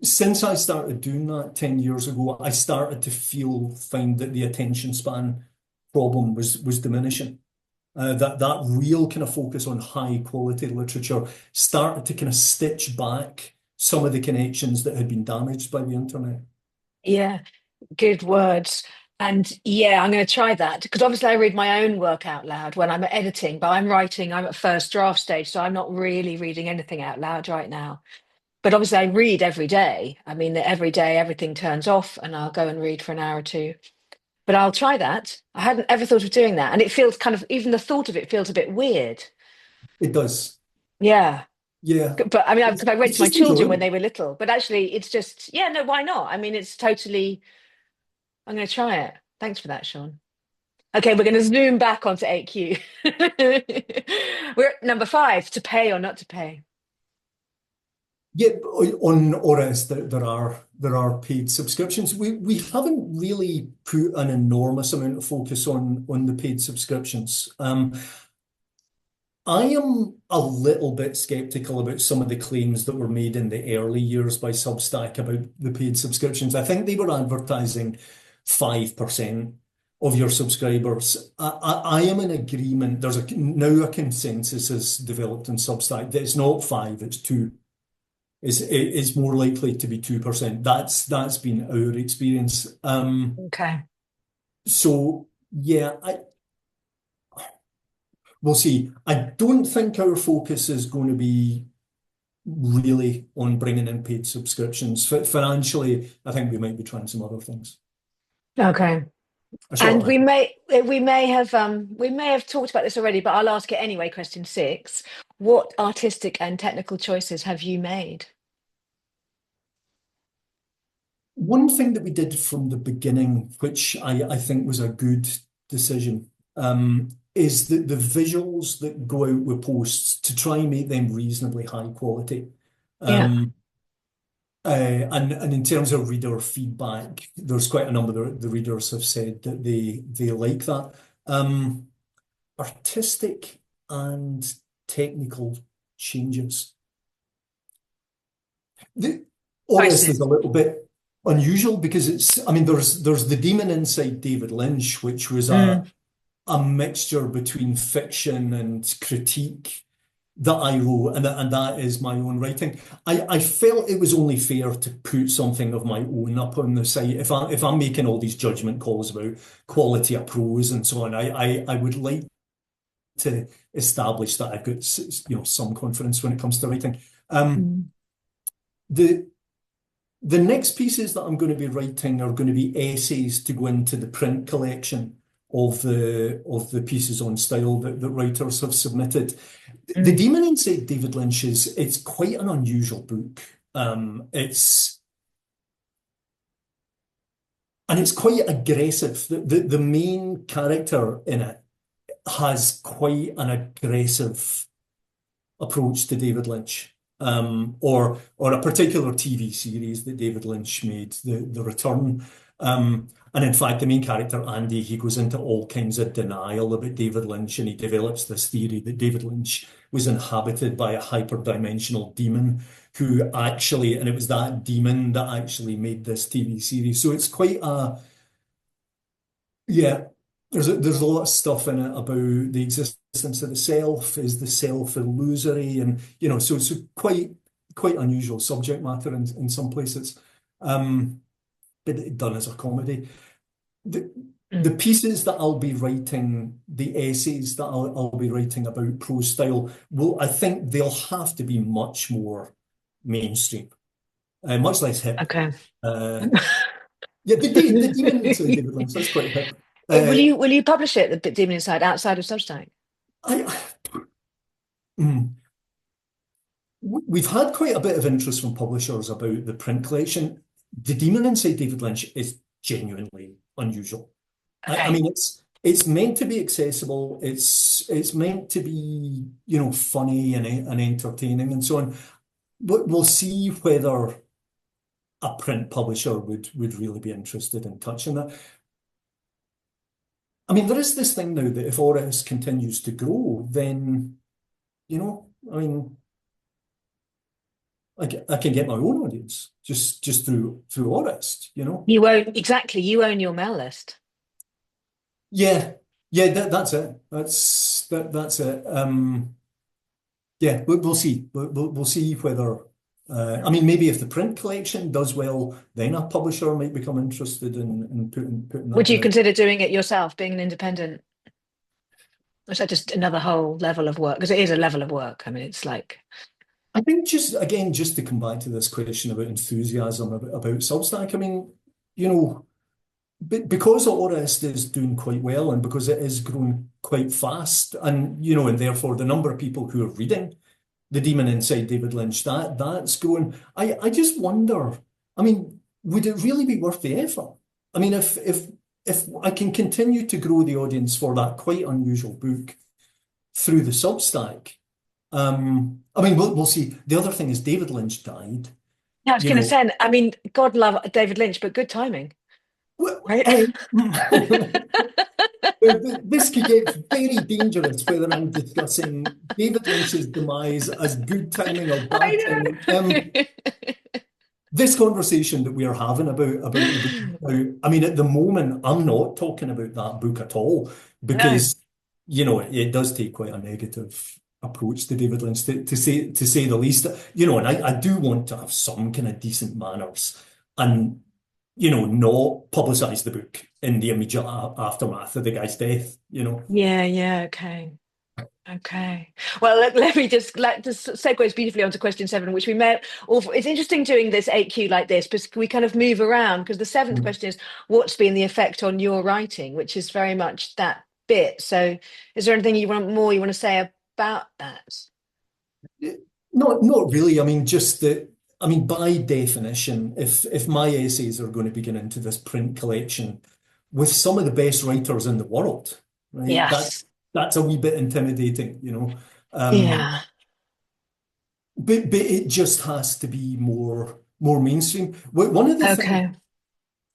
since I started doing that 10 years ago, I started to find that the attention span problem was diminishing. That real kind of focus on high quality literature started to kind of stitch back some of the connections that had been damaged by the internet. Yeah. Good words. And yeah, I'm going to try that because obviously I read my own work out loud when I'm editing, but I'm writing, I'm at first draft stage, so I'm not really reading anything out loud right now. But obviously I read every day. I mean, every day everything turns off and I'll go and read for an hour or two. But I'll try that. I hadn't ever thought of doing that. And it feels kind of, even the thought of it feels a bit weird. It does. Yeah. Yeah. But I mean, because I read It's to my just children when enjoyable. they were little, but actually it's just, yeah, no, why not? I mean, it's totally, I'm going to try it. Thanks for that, Sean. Okay, we're going to zoom back onto 8Q. We're at number five, to pay or not to pay. Yeah, on Auraist, there are paid subscriptions. We haven't really put an enormous amount of focus on the paid subscriptions. I am a little bit skeptical about some of the claims that were made in the early years by Substack about the paid subscriptions. I think they were advertising 5% of your subscribers. I am in agreement. There's now a consensus has developed in Substack that it's not 5, it's 2. It's more likely to be 2%. That's been our experience. Okay. So yeah, we'll see. I don't think our focus is going to be really on bringing in paid subscriptions. Financially, I think we might be trying some other things. Okay. A short And line. we may have talked about this already, but I'll ask it anyway. Question six. What artistic and technical choices have you made? One thing that we did from the beginning, which I think was a good decision, is that the visuals that go out with posts to try and make them reasonably high quality. Yeah. Um, and in terms of reader feedback, there's quite a number of the readers have said that they like that. Um, Artistic and technical changes. The Auraist is Choices. a little bit unusual because I mean, there's the demon inside David Lynch, which was Mm. a mixture between fiction and critique. that I wrote, and that is my own writing. I felt it was only fair to put something of my own up on the site. If I'm making all these judgment calls about quality of prose and so on, I would like to establish that I've got some confidence when it comes to writing. Um, Mm. the the next pieces that I'm going to be writing are going to be essays to go into the print collection of the pieces on style that writers have submitted. The Mm. Demon Inside David Lynch it's quite an unusual book. It's and it's quite aggressive. The main character in it has quite an aggressive approach to David Lynch, or a particular TV series that David Lynch made, The Return. And in fact, the main character, Andy, he goes into all kinds of denial about David Lynch, and he develops this theory that David Lynch was inhabited by a hyperdimensional demon who actually, and it was that demon that actually made this TV series. So it's quite a yeah, there's a lot of stuff in it about the existence of the self. Is the self illusory? And so quite unusual subject matter in some places. But done as a comedy. The the Mm. pieces that I'll be writing, the essays that I'll be writing about prose style, I think they'll have to be much more mainstream, much less hip. Okay. Uh, yeah, the Demon Inside David Lynch, that's quite hip. Will Uh, you publish it, the Demon Inside, outside of Substack? I, mm, we've had quite a bit of interest from publishers about the print collection. The Demon Inside David Lynch is genuinely unusual. I Okay. mean, it's meant to be accessible. It's meant to be, funny and entertaining and so on. But we'll see whether a print publisher would really be interested in touching that. I mean, there is this thing now that if Auraist continues to grow, then, I mean, I can get my own audience just through Auraist. You own your mail list. Yeah, yeah, that's it. That's it. Yeah, we'll see. We'll see whether. I mean, maybe if the print collection does well, then a publisher might become interested in putting that Would you out. consider doing it yourself, being an independent? Or is that just another whole level of work? Because it is a level of work. I mean, it's like, I think just to come back to this question about enthusiasm about Substack. I mean, you know, because Aurist is doing quite well, and because it is growing quite fast, and therefore the number of people who are reading The Demon Inside David Lynch, that's growing. I just wonder, I mean, would it really be worth the effort? I mean, if I can continue to grow the audience for that quite unusual book through the Substack, I mean, we'll see. The other thing is David Lynch died, yeah, I was you going to know. say, I mean, God love David Lynch, but good timing, right? This could get very dangerous whether I'm discussing David Lynch's demise as good timing or bad I timing. know. This conversation that we are having about the book now, I mean, at the moment, I'm not talking about that book at all No. because, it does take quite a negative approach to David Lynch to say the least. And I do want to have some kind of decent manners and, not publicize the book in the immediate aftermath of the guy's death. Yeah, yeah, okay. Okay. Well, let me just segues beautifully onto question seven, which we met. Or it's interesting doing this 8Q like this because we kind of move around. Because the seventh Mm. question is, what's been the effect on your writing, which is very much that bit. So, is there anything you want to say about that? Not really. I mean, just that. I mean, by definition, if my essays are going to be getting into this print collection with some of the best writers in the world, right? Yes. That's a wee bit intimidating. Yeah. But it just has to be more mainstream. One of the things, Okay.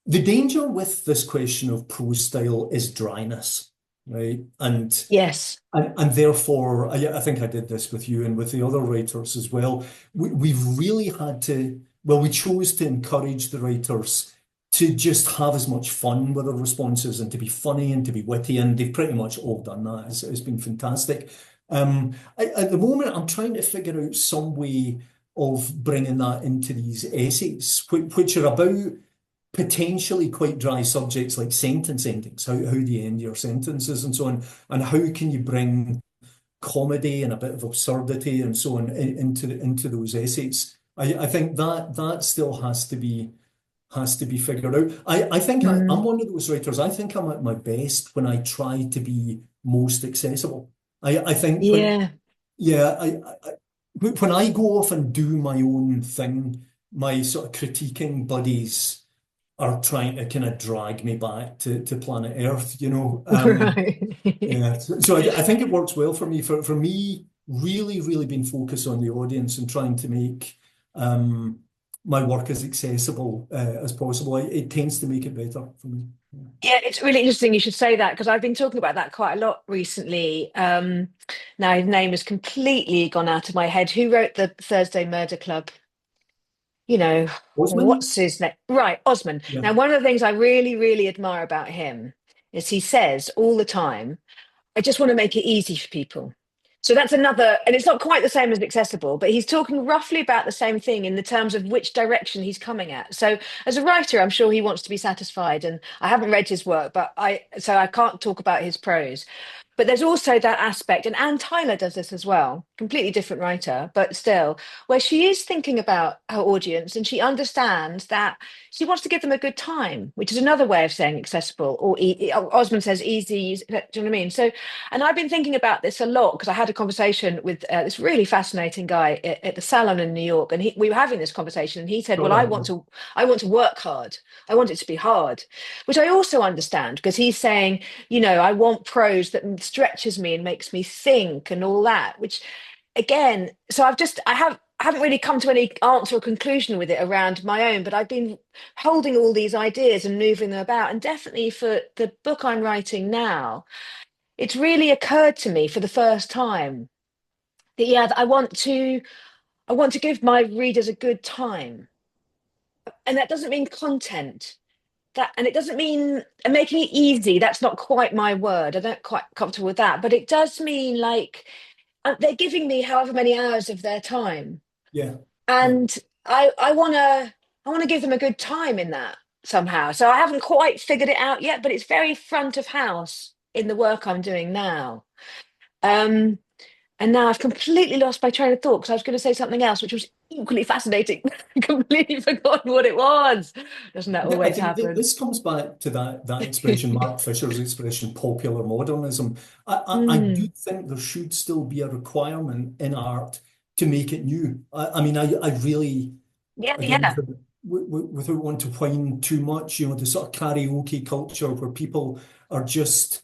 the danger with this question of prose style is dryness, right? And Yes. and therefore, I think I did this with you and with the other writers as well. We've really had to, well, we chose to encourage the writers to just have as much fun with their responses and to be funny and to be witty, and they've pretty much all done that. It's been fantastic. At the moment, I'm trying to figure out some way of bringing that into these essays, which are about potentially quite dry subjects like sentence endings, how do you end your sentences and so on, and how can you bring comedy and a bit of absurdity and so on into those essays. I think that still has to be figured out. I think I'm Mm. one of those writers. I think I'm at my best when I try to be most accessible. I think Yeah. yeah, when I go off and do my own thing, my sort of critiquing buddies are trying to kind of drag me back to planet Earth, you know. Right. Yeah, so I think it works well for me. For me, really, really being focused on the audience and trying to make um, my work as accessible as possible. It tends to make it better for me. Yeah, it's really interesting you should say that because I've been talking about that quite a lot recently. Now his name has completely gone out of my head. Who wrote the Thursday Murder Club? You know, Osman? what's his name? Right, Osman. Yeah, Now, one of the things I really, really admire about him is he says all the time, I just want to make it easy for people. So that's another, and it's not quite the same as accessible, but he's talking roughly about the same thing in the terms of which direction he's coming at. So as a writer, I'm sure he wants to be satisfied, and I haven't read his work, but so I can't talk about his prose. But there's also that aspect, and Anne Tyler does this as well, completely different writer, but still, where she is thinking about her audience and she understands that she wants to give them a good time, which is another way of saying accessible, or Osmond says easy. Do you know what I mean? So, and I've been thinking about this a lot because I had a conversation with this really fascinating guy at the salon in New York, and we were having this conversation, and he said, got "Well, that. Yeah, I want to work hard. I want it to be hard," which I also understand because he's saying, I want prose that stretches me and makes me think and all that, which again, so I haven't really come to any answer or conclusion with it around my own, but I've been holding all these ideas and moving them about. And definitely for the book I'm writing now, it's really occurred to me for the first time that that I want to give my readers a good time. And that doesn't mean content. And it doesn't mean making it easy. That's not quite my word. I don't quite comfortable with that. But it does mean like they're giving me however many hours of their time, yeah, yeah. and I want to give them a good time in that somehow. So I haven't quite figured it out yet, but it's very front of house in the work I'm doing now. Um, and now I've completely lost my train of thought because I was going to say something else, which was equally fascinating. Completely forgotten what it was. Doesn't that I always think happen? this comes back to that expression, Mark Fisher's expression, popular modernism. I do Mm. think there should still be a requirement in art to make it new. I mean, I really, Yeah, again, yeah. without wanting to whine too much, the sort of karaoke culture where people are just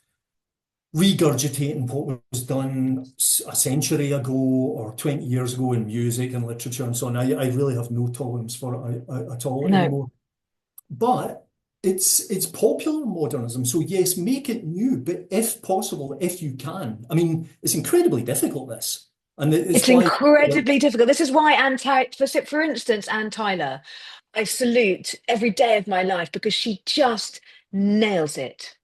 regurgitating what was done a century ago or 20 years ago in music and literature and so on. I really have no tolerance for it at all No, anymore. But it's popular modernism. So yes, make it new, but if possible, if you can. I mean, it's incredibly difficult, this. And it's it's why, incredibly difficult. This is why for instance, Anne Tyler, I salute every day of my life because she just nails it.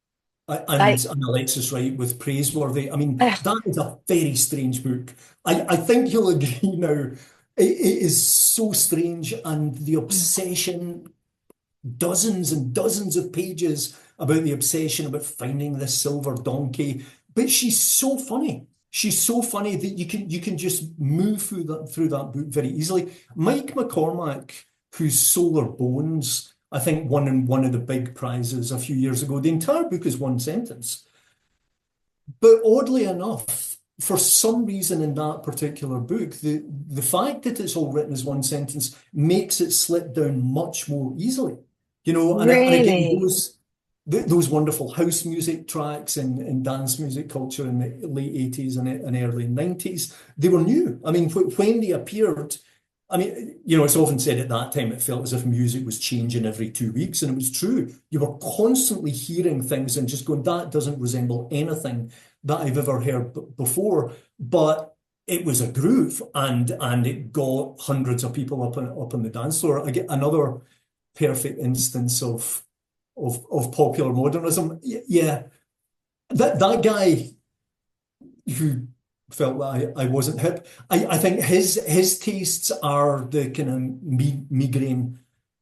Like, and Alexis Wright with Praiseworthy. I mean, ugh, that is a very strange book. I think you'll agree now. It is so strange, and the obsession, dozens and dozens of pages about the obsession about finding this silver donkey. But she's so funny. She's so funny that you can just move through that book very easily. Mike McCormack, whose Solar Bones, I think won in one of the big prizes a few years ago. The entire book is one sentence. But oddly enough, for some reason in that particular book, the fact that it's all written as one sentence makes it slip down much more easily. And again, really those wonderful house music tracks and dance music culture in the late 80s and early 90s, they were new. I mean, when they appeared, I mean, it's often said at that time it felt as if music was changing every 2 weeks, and it was true. You were constantly hearing things and just going, that doesn't resemble anything that I've ever heard before. But it was a groove, and it got hundreds of people up on the dance floor. I get another perfect instance of popular modernism. Yeah, that guy who felt that I wasn't hip. I think his tastes are the kind of migraine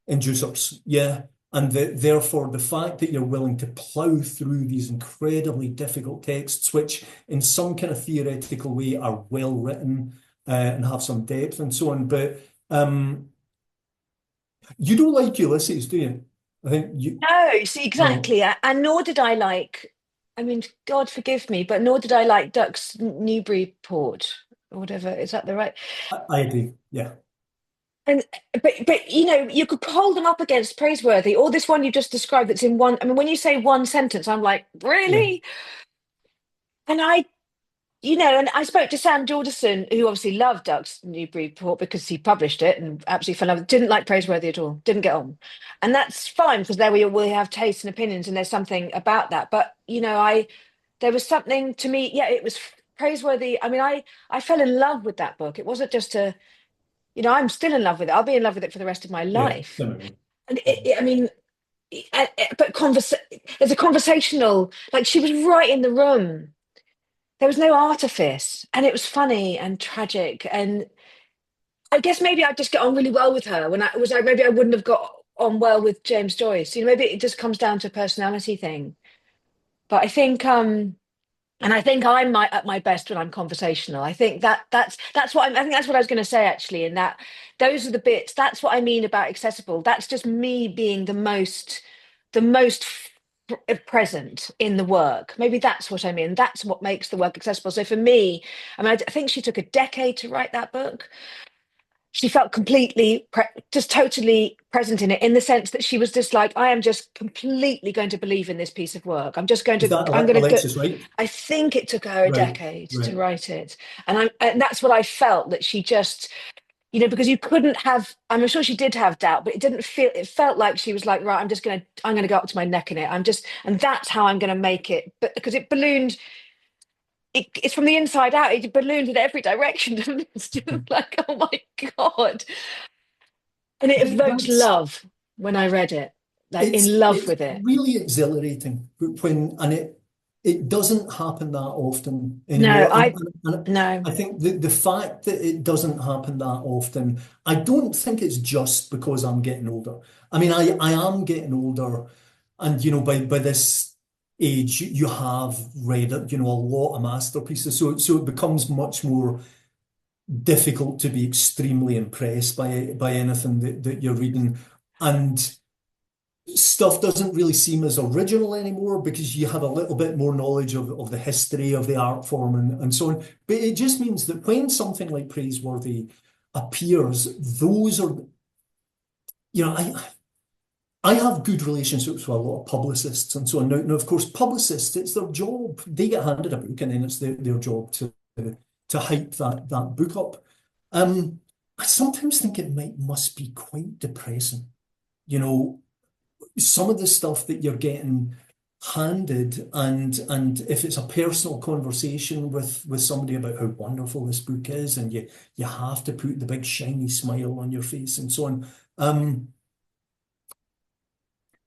inducers, yeah. And therefore, the fact that you're willing to plow through these incredibly difficult texts, which in some kind of theoretical way are well written and have some depth and so on. But you don't like Ulysses, do you? I think you. No, see, No, exactly. And nor did I like, I mean, God forgive me, but nor did I like Ducks Newburyport or whatever. Is that the right? I agree. Yeah, And but you know, you could hold them up against praiseworthy, or this one you just described that's in one. I mean, when you say one sentence, I'm like, yeah. really? And and I spoke to Sam Jordanson, who obviously loved Ducks Newburyport because he published it and absolutely fell in love. Didn't like praiseworthy at all. Didn't get on, and that's fine because there we have tastes and opinions, and there's something about that. But I there was something to me. Yeah, it was praiseworthy. I mean, I fell in love with that book. It wasn't just I'm still in love with it. I'll be in love with it for the rest of my Yeah, life. definitely. And I mean, but there's a conversational, like she was right in the room. There was no artifice, and it was funny and tragic. And I guess maybe I'd just get on really well with her when I was like, maybe I wouldn't have got on well with James Joyce. Maybe it just comes down to a personality thing. But I think, and I think at my best when I'm conversational. I think that's what I think that's what I was going to say actually. In that, those are the bits. That's what I mean about accessible. That's just me being the most present in the work. Maybe that's what I mean. That's what makes the work accessible. So for me, I mean, I think she took a decade to write that book. She felt just totally present in it, in the sense that she was just like, I am just completely going to believe in this piece of work. Is that I'm going to go. Alexis Wright? I think it took her a Right, decade to right. write it. And that's what I felt, that she just, because you couldn't have, I'm sure she did have doubt, but it felt like she was like, right, I'm going to go up to my neck in it. And that's how I'm going to make it. But because it ballooned, it's from the inside out, it ballooned in every direction. And it's just like, oh my God. And it evoked That's love when I read it, like in love it's with it. really exhilarating when and it doesn't happen that often No, anymore. And no. I think the fact that it doesn't happen that often, I don't think it's just because I'm getting older. I mean, I am getting older, and by this age, you have read a lot of masterpieces, so it becomes much more difficult to be extremely impressed by anything that you're reading. And stuff doesn't really seem as original anymore because you have a little bit more knowledge of the history of the art form and so on. But it just means that when something like Praiseworthy appears, those are, I have good relationships with a lot of publicists and so on. Now, of course, publicists, it's their job. They get handed a book and then it's their job to hype that book up. I sometimes think it must be quite depressing. You know, some of the stuff that you're getting handed, and if it's a personal conversation with somebody about how wonderful this book is, and you have to put the big shiny smile on your face and so on.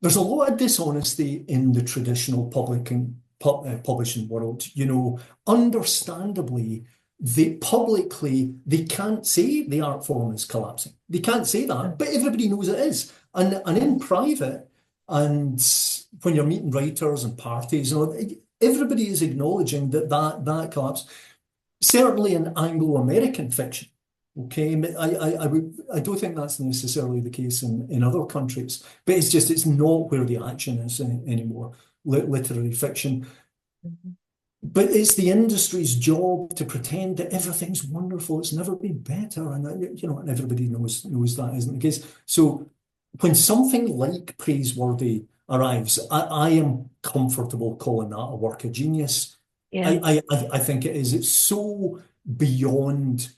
There's a lot of dishonesty in the traditional publishing world. Understandably, they can't say the art form is collapsing. They can't say that, but everybody knows it is. And in private, and when you're meeting writers and parties, everybody is acknowledging that collapse. Certainly in Anglo-American fiction. Okay, I don't think that's necessarily the case in other countries, but it's not where the action is anymore. Literary fiction, Mhm. but it's the industry's job to pretend that everything's wonderful. It's never been better, and and everybody knows that isn't the case. So when something like Praiseworthy arrives, I am comfortable calling that a work of genius. Yeah. I think it is. It's so beyond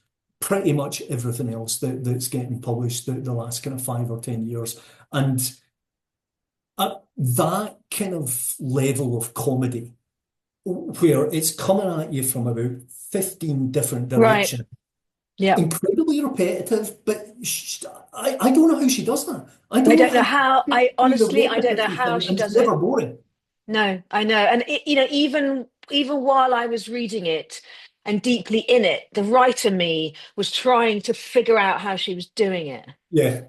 pretty much everything else that's getting published the last kind of 5 or 10 years. And that kind of level of comedy, where it's coming at you from about 15 different Right. directions, Yeah. incredibly repetitive, but I don't know how she does that. I I don't know don't know how how, she I do the honestly, I don't know repetitive how thing, she and it's does it. never boring. No, I know. And even while I was reading it, and deeply in it, the writer me was trying to figure out how she was doing it. Yeah.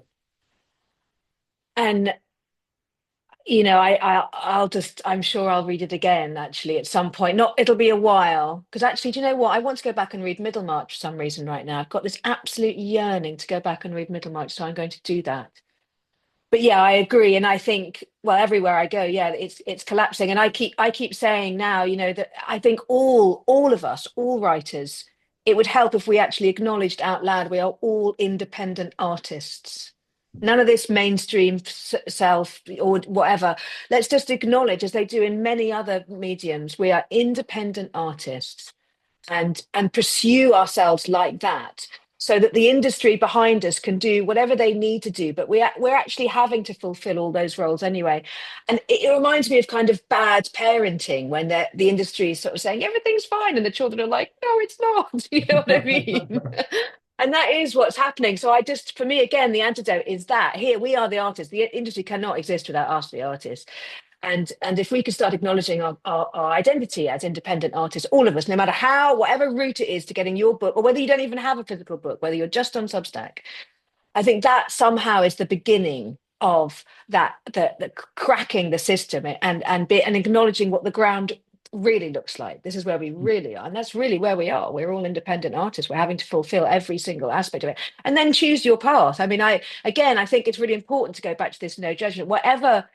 And I'll just, I'm sure I'll read it again actually at some point. Not, it'll be a while. Because actually, do you know what? I want to go back and read Middlemarch for some reason right now. I've got this absolute yearning to go back and read Middlemarch, so I'm going to do that. But yeah, I agree, and I think, well, everywhere I go, yeah, it's collapsing. And I keep saying now, that I think all of us, all writers, it would help if we actually acknowledged out loud we are all independent artists. None of this mainstream self or whatever. Let's just acknowledge, as they do in many other mediums, we are independent artists and pursue ourselves like that, so that the industry behind us can do whatever they need to do, but we're actually having to fulfill all those roles anyway. And it reminds me of kind of bad parenting when the industry is sort of saying everything's fine and the children are like, no, it's not. You know what I mean? And that is what's happening. So I just, for me, again, the antidote is that here we are the artists. The industry cannot exist without us, the artists. And if we could start acknowledging our identity as independent artists, all of us, no matter how, whatever route it is to getting your book, or whether you don't even have a physical book, whether you're just on Substack, I think that somehow is the beginning of that, the cracking the system and acknowledging what the ground really looks like. This is where we really are, and that's really where we are. We're all independent artists. We're having to fulfill every single aspect of it, and then choose your path. I mean, I think it's really important to go back to this no judgment, whatever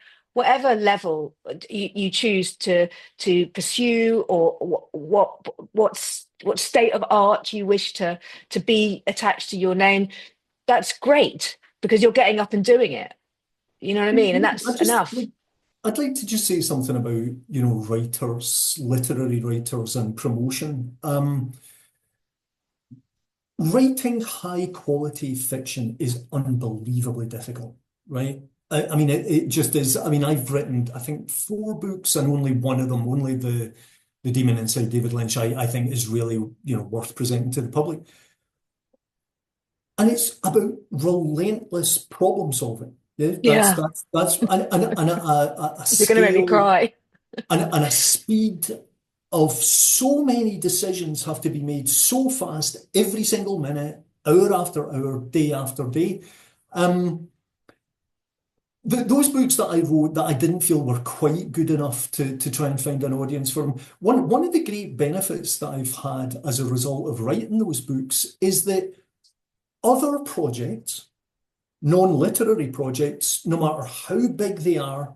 level you choose to pursue, or what state of art you wish to be attached to your name. That's great, because you're getting up and doing it. You know what I mean? And I that's just enough. like I'd like to just say something about, writers, literary writers and promotion. Writing high quality fiction is unbelievably difficult, right? I mean, it just is. I mean, I've written, I think, four books, and only one of them, only the Demon Inside David Lynch, I think is really, worth presenting to the public. And it's about relentless problem solving. Yeah, Yeah, and a you're going to make me scale cry. and a speed of so many decisions have to be made so fast every single minute, hour after hour, day after day. Um, those books that I wrote that I didn't feel were quite good enough to try and find an audience for them. One of the great benefits that I've had as a result of writing those books is that other projects, non-literary projects, no matter how big they are,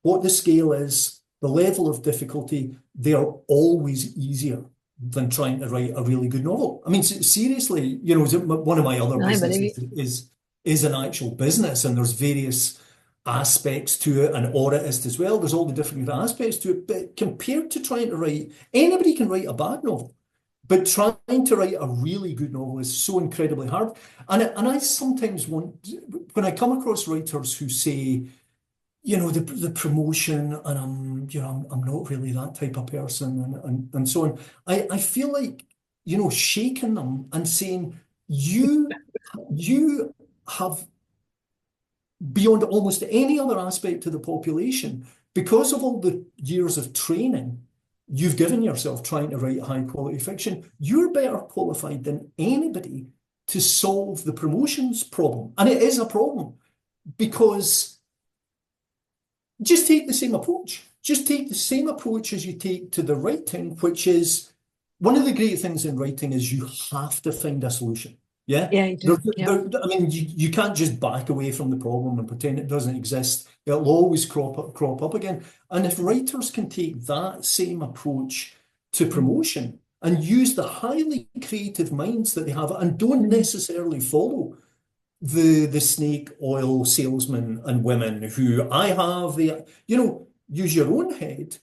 what the scale is, the level of difficulty, they are always easier than trying to write a really good novel. I mean, seriously, one of my other I believe businesses is an actual business, and there's various aspects to it, and Auraist as well. There's all the different aspects to it, but compared to trying to write, anybody can write a bad novel. But trying to write a really good novel is so incredibly hard. And I sometimes want, when I come across writers who say, the promotion, and I'm not really that type of person, and so on. I feel like, shaking them and saying, you have, beyond almost any other aspect of the population, because of all the years of training you've given yourself trying to write high quality fiction, you're better qualified than anybody to solve the promotions problem. And it is a problem, because just take the same approach. Just take the same approach as you take to the writing, which is one of the great things in writing is you have to find a solution. Yeah. yeah, you do. Yeah. I mean, you can't just back away from the problem and pretend it doesn't exist. It'll always crop up again. And if writers can take that same approach to promotion and use the highly creative minds that they have and don't Mm. necessarily follow the snake oil salesmen and women who I have use your own head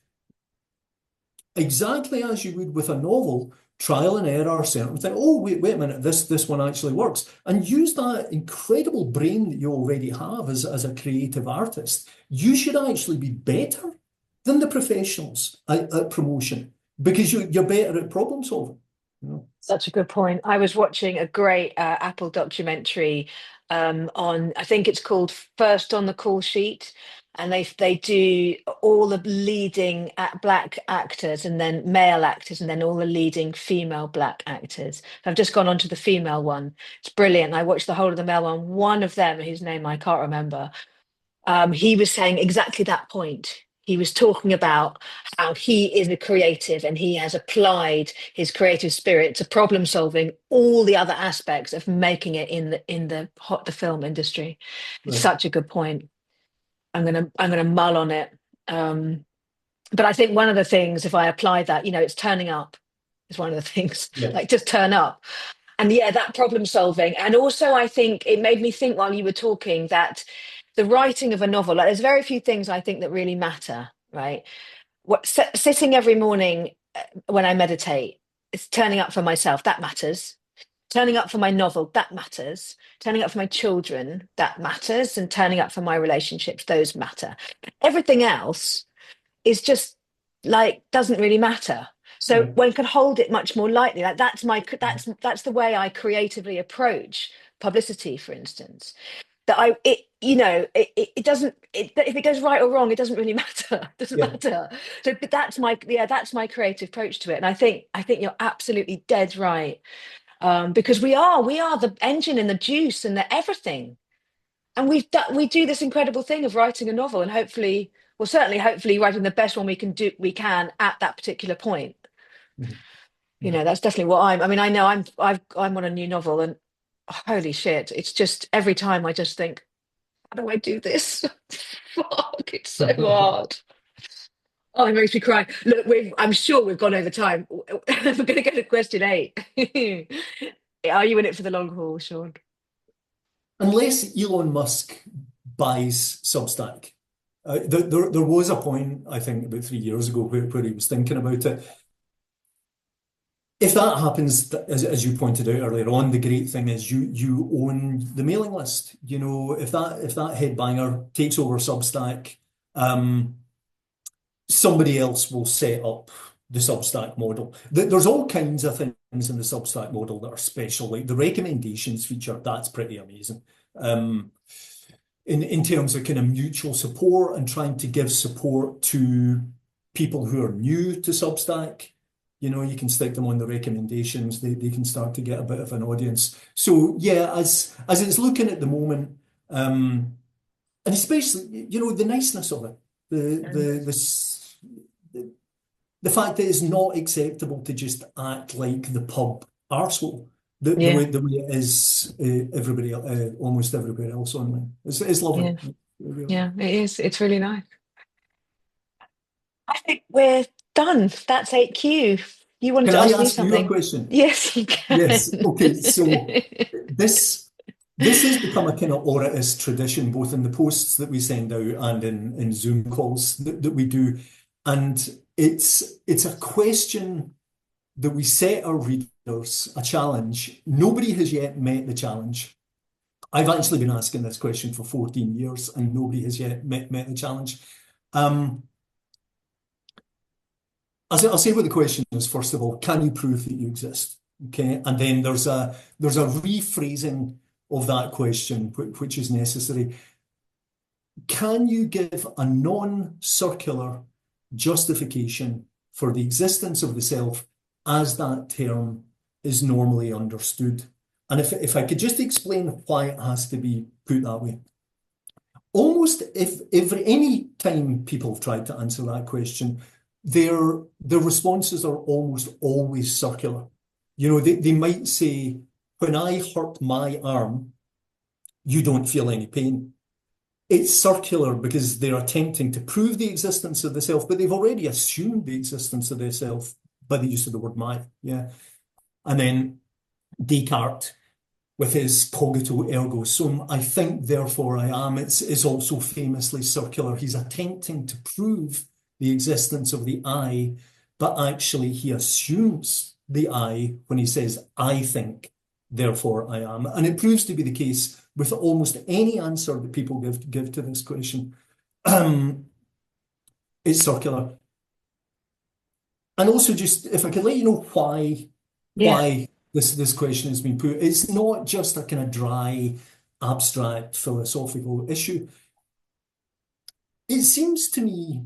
exactly as you would with a novel, trial and error, certain thing. Oh, wait a minute, this one actually works. And use that incredible brain that you already have as a creative artist. You should actually be better than the professionals at promotion, because you're better at problem solving. Such a good point. I was watching a great Apple documentary on, I think it's called First on the Call Sheet. and they do all the leading black actors and then male actors and then all the leading female black actors. I've just gone on to the female one. It's brilliant. I watched the whole of the male one. One of them, whose name I can't remember, he was saying exactly that point. He was talking about how he is a creative and he has applied his creative spirit to problem solving all the other aspects of making it in the film industry. It's Right. such a good point. I'm gonna mull on it. Um, but I think one of the things, if I apply that, it's turning up is one of the things. Like Yes. just turn up. And yeah, that problem solving. And also, I think it made me think while you were talking that the writing of a novel, like there's very few things I think that really matter, right? Sitting every morning when I meditate, it's turning up for myself, that matters. Turning up for my novel, that matters. Turning up for my children, that matters. And turning up for my relationships, those matter. Everything else is just like doesn't really matter. So Right. one can hold it much more lightly. Like that's the way I creatively approach publicity, for instance. That I it you know it doesn't if it goes right or wrong, it doesn't really matter. It doesn't Yeah. matter. So but that's my creative approach to it. And I think you're absolutely dead right. Because we are the engine and the juice and the everything. And we do this incredible thing of writing a novel and hopefully, well, certainly, hopefully, writing the best one we can at that particular point. Mhm. Mhm. That's definitely what I mean, I know I'm on a new novel, and holy shit, it's just every time I just think, how do I do this? Fuck, it's so hard. Oh, it makes me cry. Look, I'm sure we've gone over time. We're going to go to question 8. Are you in it for the long haul, Sean? Unless Elon Musk buys Substack. There was a point, I think, about 3 years ago where he was thinking about it. If that happens, as you pointed out earlier on, the great thing is you own the mailing list. If that headbanger takes over Substack, um, somebody else will set up the Substack model. There's all kinds of things in the Substack model that are special, like the recommendations feature. That's pretty amazing. Um, in terms of kind of mutual support and trying to give support to people who are new to Substack. You can stick them on the recommendations. They can start to get a bit of an audience. So yeah, as it's looking at the moment, and especially the niceness of it, the fact that it's not acceptable to just act like the pub arsehole the way Yeah, the way it is everybody almost everywhere else online. It's lovely. yeah, Really. yeah. It is. It's really nice. I think we're done. That's 8Q. You wanted Can to I ask me ask you a something? question? Yes, you can. Yes. Okay. So this this has become a kind of Auraist tradition, both in the posts that we send out and in Zoom calls that we do. And it's a question that we set our readers a challenge. Nobody has yet met the challenge. I've actually been asking this question for 14 years and nobody has yet met the challenge. Um, I'll say what the question is, first of all. Can you prove that you exist? Okay. And then there's a rephrasing of that question, which is necessary. Can you give a non-circular justification for the existence of the self as that term is normally understood? And if I could just explain why it has to be put that way. Almost if every any time people have tried to answer that question, their responses are almost always circular. They might say, when I hurt my arm, you don't feel any pain. It's circular because they're attempting to prove the existence of the self, but they've already assumed the existence of the self by the use of the word my. Yeah. And then Descartes with his cogito ergo sum, I think, therefore I am, it's also famously circular. He's attempting to prove the existence of the I, but actually he assumes the I when he says, I think, therefore I am. And it proves to be the case with almost any answer that people give to this question. Um, it's circular. And also just, if I could let you know Yeah. why this question has been put. It's not just a kind of dry, abstract philosophical issue. it seems to me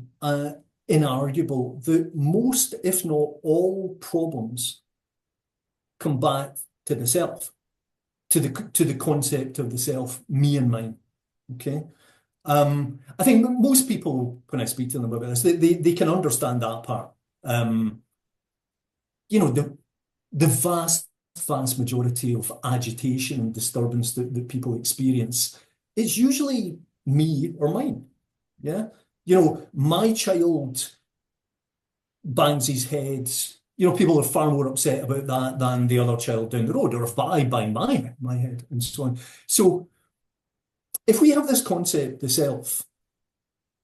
inarguable that most, if not all, problems come back to the self, to the concept of the self, me and mine. Okay. I think most people, when I speak to them about this, they can understand that part. Um, you know, the vast majority of agitation and disturbance that people experience, it's usually me or mine. Yeah. My child bangs his head. People are far more upset about that than the other child down the road, or if I bang my head, and so on. So if we have this concept, the self,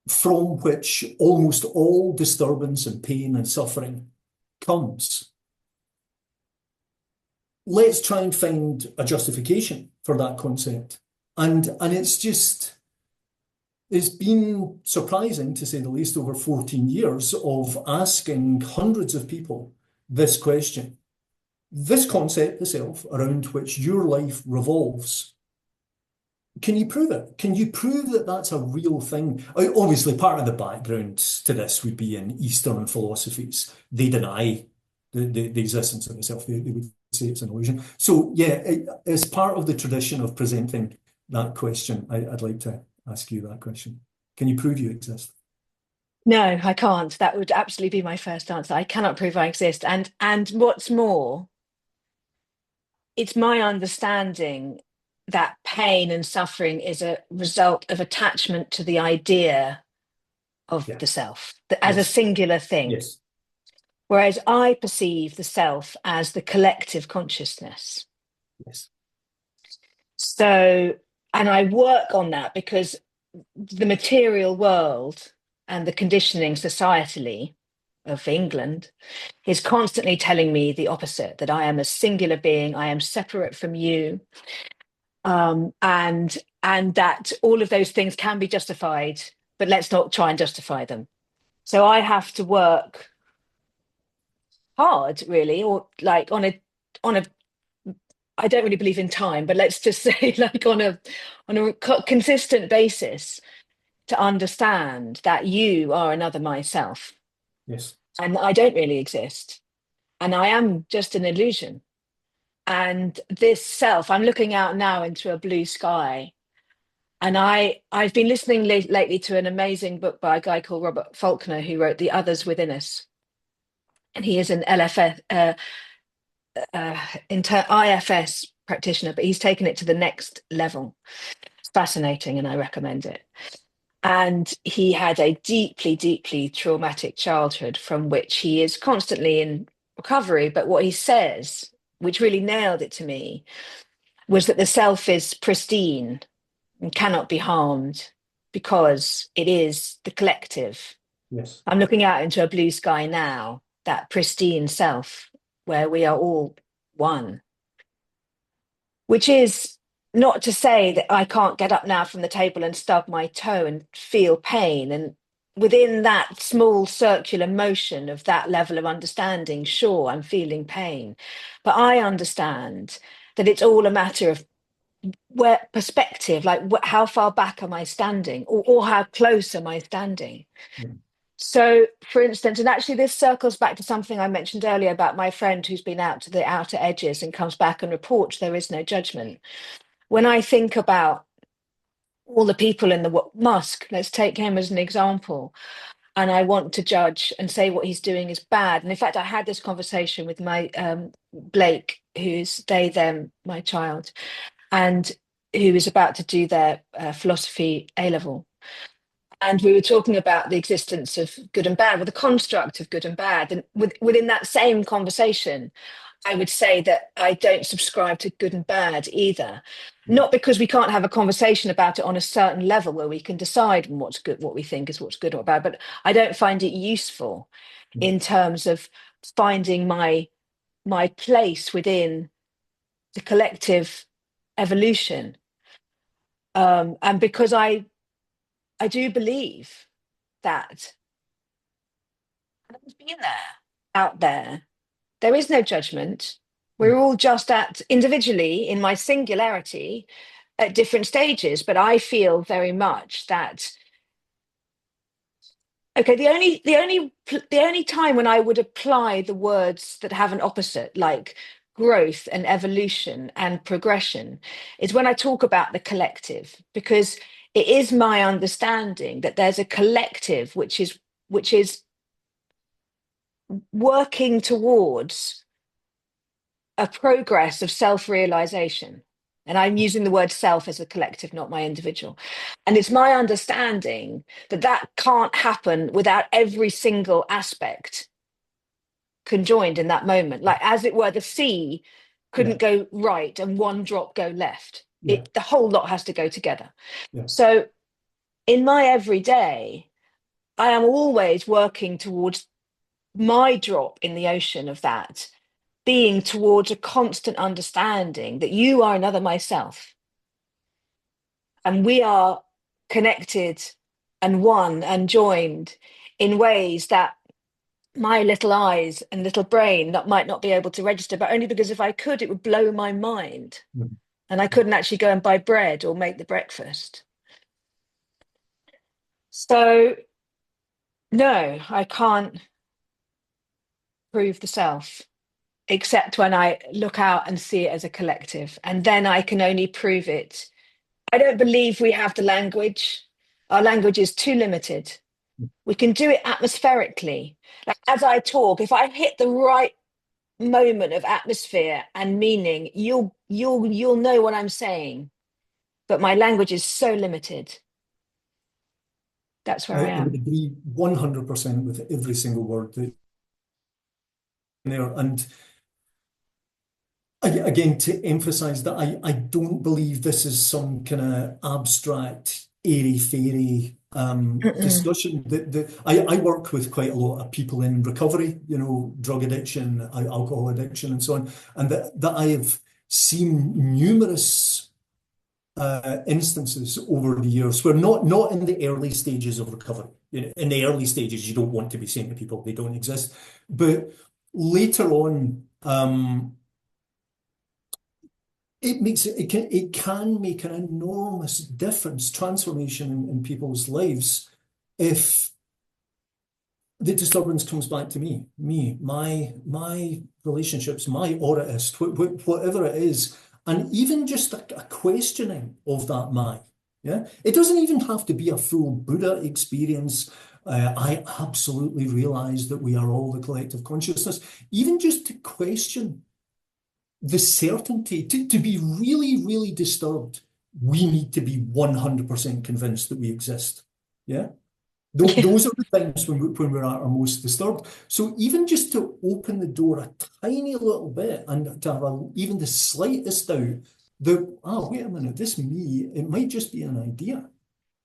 from which almost all disturbance and pain and suffering comes, let's try and find a justification for that concept. And it's been surprising, to say the least, over 14 years of asking hundreds of people this question. This concept, the self, around which your life revolves, can you prove it? Can you prove that that's a real thing? Obviously, part of the background to this would be in Eastern philosophies. They deny the existence of the self. They would say it's an illusion. So, yeah, as part of the tradition of presenting that question, I'd like to ask you that question. Can you prove you exist? No, I can't. That would absolutely be my first answer. I cannot prove I exist. And what's more, it's my understanding that pain and suffering is a result of attachment to the idea of Yeah. the self as a Yes. singular thing. Yes. Whereas I perceive the self as the collective consciousness. Yes. So, and I work on that because the material world and the conditioning societally of England is constantly telling me the opposite, that I am a singular being, I am separate from you, and that all of those things can be justified, but let's not try and justify them. So I have to work hard, really, or like on a I don't really believe in time, but let's just say like on a consistent basis to understand that you are another myself Yes. and I don't really exist and I am just an illusion. And this self, I'm looking out now into a blue sky. And I've been listening lately to an amazing book by a guy called Robert Faulkner who wrote The Others Within Us. And he is an LFS, IFS practitioner, but he's taken it to the next level. It's fascinating, and I recommend it. And he had a deeply, deeply traumatic childhood from which he is constantly in recovery. But what he says, which really nailed it to me, was that the self is pristine and cannot be harmed because it is the collective. Yes. I'm looking out into a blue sky now, that pristine self where we are all one, which is not to say that I can't get up now from the table and stub my toe and feel pain. And within that small circular motion of that level of understanding, sure, I'm feeling pain. But I understand that it's all a matter of where perspective, like how far back am I standing, or how close am I standing? Yeah. So, for instance, and actually this circles back to something I mentioned earlier about my friend who's been out to the outer edges and comes back and reports there is no judgment. When I think about all the people in the Musk, let's take him as an example, and I want to judge and say what he's doing is bad. And in fact, I had this conversation with my Blake, who's they, them, my child, and who is about to do their philosophy A level. And we were talking about the existence of good and bad, or the construct of good and bad. And within that same conversation, I would say that I don't subscribe to good and bad either. Yeah. Not because we can't have a conversation about it on a certain level where we can decide what's good, what we think is what's good or bad, but I don't find it useful Yeah. in terms of finding my place within the collective evolution. And because I do believe that being there, out there is no judgment. We're all just at individually in my singularity at different stages. But I feel very much that Okay, the only time when I would apply the words that have an opposite, like growth and evolution and progression, is when I talk about the collective, because it is my understanding that there's a collective which is working towards a progress of self-realization. And I'm using the word self as a collective, not my individual. And it's my understanding that that can't happen without every single aspect conjoined in that moment. Like, as it were, the sea Yeah, couldn't go right and one drop go left. yeah, The whole lot has to go together. yeah. So in my everyday, I am always working towards my drop in the ocean of that being towards a constant understanding that you are another myself and we are connected and one and joined in ways that my little eyes and little brain that might not be able to register, but only because if I could, it would blow my mind Mhm. and I couldn't actually go and buy bread or make the breakfast. So, no, I can't prove the self except when I look out and see it as a collective. And then I can only prove it. I don't believe we have the language. Our language is too limited. We can do it atmospherically. Like as I talk, if I hit the right moment of atmosphere and meaning, you'll know what I'm saying. But my language is so limited. That's where I I would am. agree 100% with every single word that there. And again, to emphasize that I don't believe this is some kind of abstract, airy-fairy Mm-mm. discussion. I work with quite a lot of people in recovery, drug addiction, alcohol addiction, and so on, and that I have seen numerous instances over the years where not in the early stages of recovery. In the early stages, you don't want to be saying to people they don't exist, but later on, it can make an enormous difference, transformation in people's lives if the disturbance comes back to my relationships, my auraist, whatever it is, and even just a questioning of that my. Yeah, it doesn't even have to be a full Buddha experience. I absolutely realize that we are all the collective consciousness. Even just to question the certainty, to be really, really disturbed, we need to be 100% convinced that we exist. Yeah. Yeah. Those are the times when we're at our most disturbed. So even just to open the door a tiny little bit and to have even the slightest doubt that, wait a minute, this me, it might just be an idea,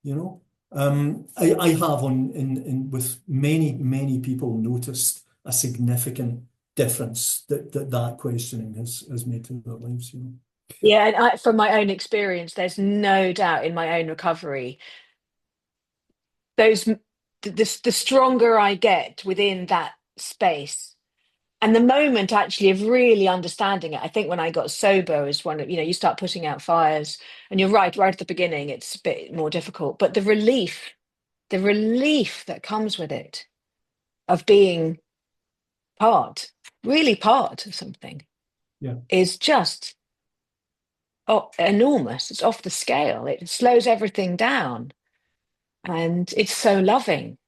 you know? I have with many, many people noticed a significant difference that questioning has made to their lives, you know? Yeah, and from my own experience, there's no doubt in my own recovery, the stronger I get within that space, and the moment actually of really understanding it. I think when I got sober is one of, you start putting out fires, and you're right at the beginning, it's a bit more difficult, but the relief that comes with it of being really part of something Yeah. is just enormous. It's off the scale. It slows everything down. And it's so loving.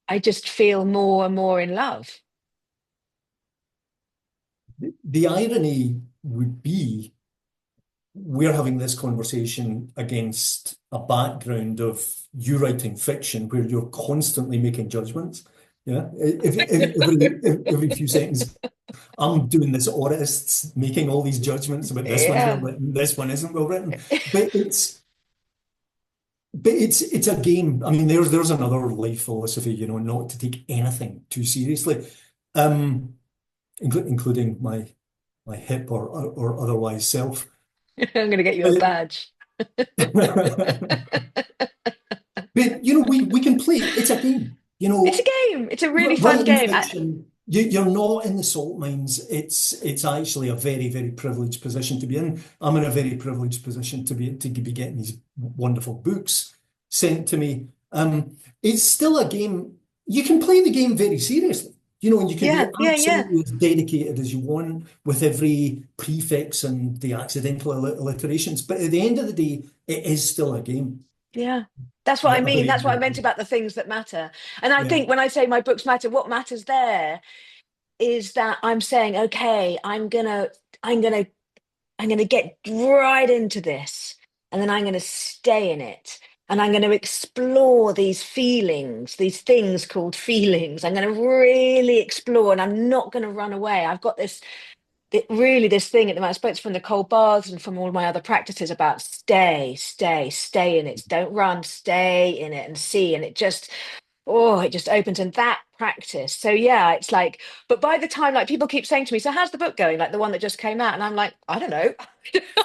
I just feel more and more in love. The irony would be we're having this conversation against a background of you writing fiction where you're constantly making judgments. Yeah. Every few seconds, I'm doing this aurists making all these judgments about this one's well Yeah. written, this one isn't well written. But it's a game. I mean, there's another life philosophy, not to take anything too seriously. Um, including my hip or otherwise self. I'm going to get you a But badge. we can play. It's a game. It's a game. It's a really fun Writing game. fiction, you're not in the salt mines. It's actually a very, very privileged position to be in. I'm in a very privileged position to be getting these wonderful books. sent to me. It's still a game. You can play the game very seriously, and you can be Yeah, yeah, yeah, absolutely as dedicated as you want with every prefix and the accidental alliterations. But at the end of the day, it is still a game. yeah. That's what I, I I mean. believe That's what I in meant about the things that matter. And I yeah. think when I say my books matter, what matters there is that I'm saying, okay, I'm gonna I'm going to get right into this and then I'm going to stay in it. And I'm going to explore these feelings, these things called feelings. I'm going to really explore and I'm not going to run away. I've got really this thing at the moment. I spoke from the cold baths and from all my other practices about stay in it. Don't run, stay in it and see. And it just opens in that practice. So yeah, it's like, but by the time like people keep saying to me, so how's the book going? Like the one that just came out, and I'm like, I don't know.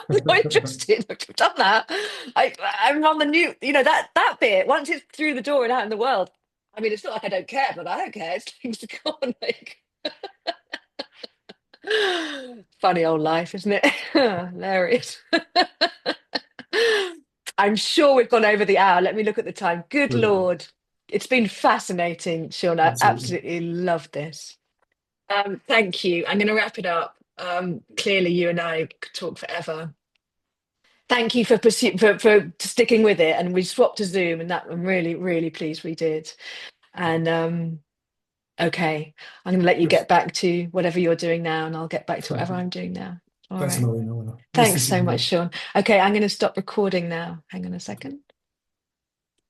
I'm not interested. I've done that. I'm on the new, that bit. Once it's through the door and out in the world, I mean, it's not like I don't care, but I don't care. It's things to go on like funny old life, isn't it? Hilarious. I'm sure we've gone over the hour. Let me look at the time. Good Sure. Lord. It's been fascinating, Sean. I Absolutely. absolutely loved this. Thank you. I'm going to wrap it up. Clearly, you and I could talk forever. Thank you for sticking with it. And we swapped to Zoom, and that I'm really, really pleased we did. And okay, I'm going to let you Yes. get back to whatever you're doing now, and I'll get back to whatever Fine. I'm doing now. All Thanks a right. million, Eleanor. Nice to Thanks see so much, you. Sean. Okay, I'm going to stop recording now. Hang on a second.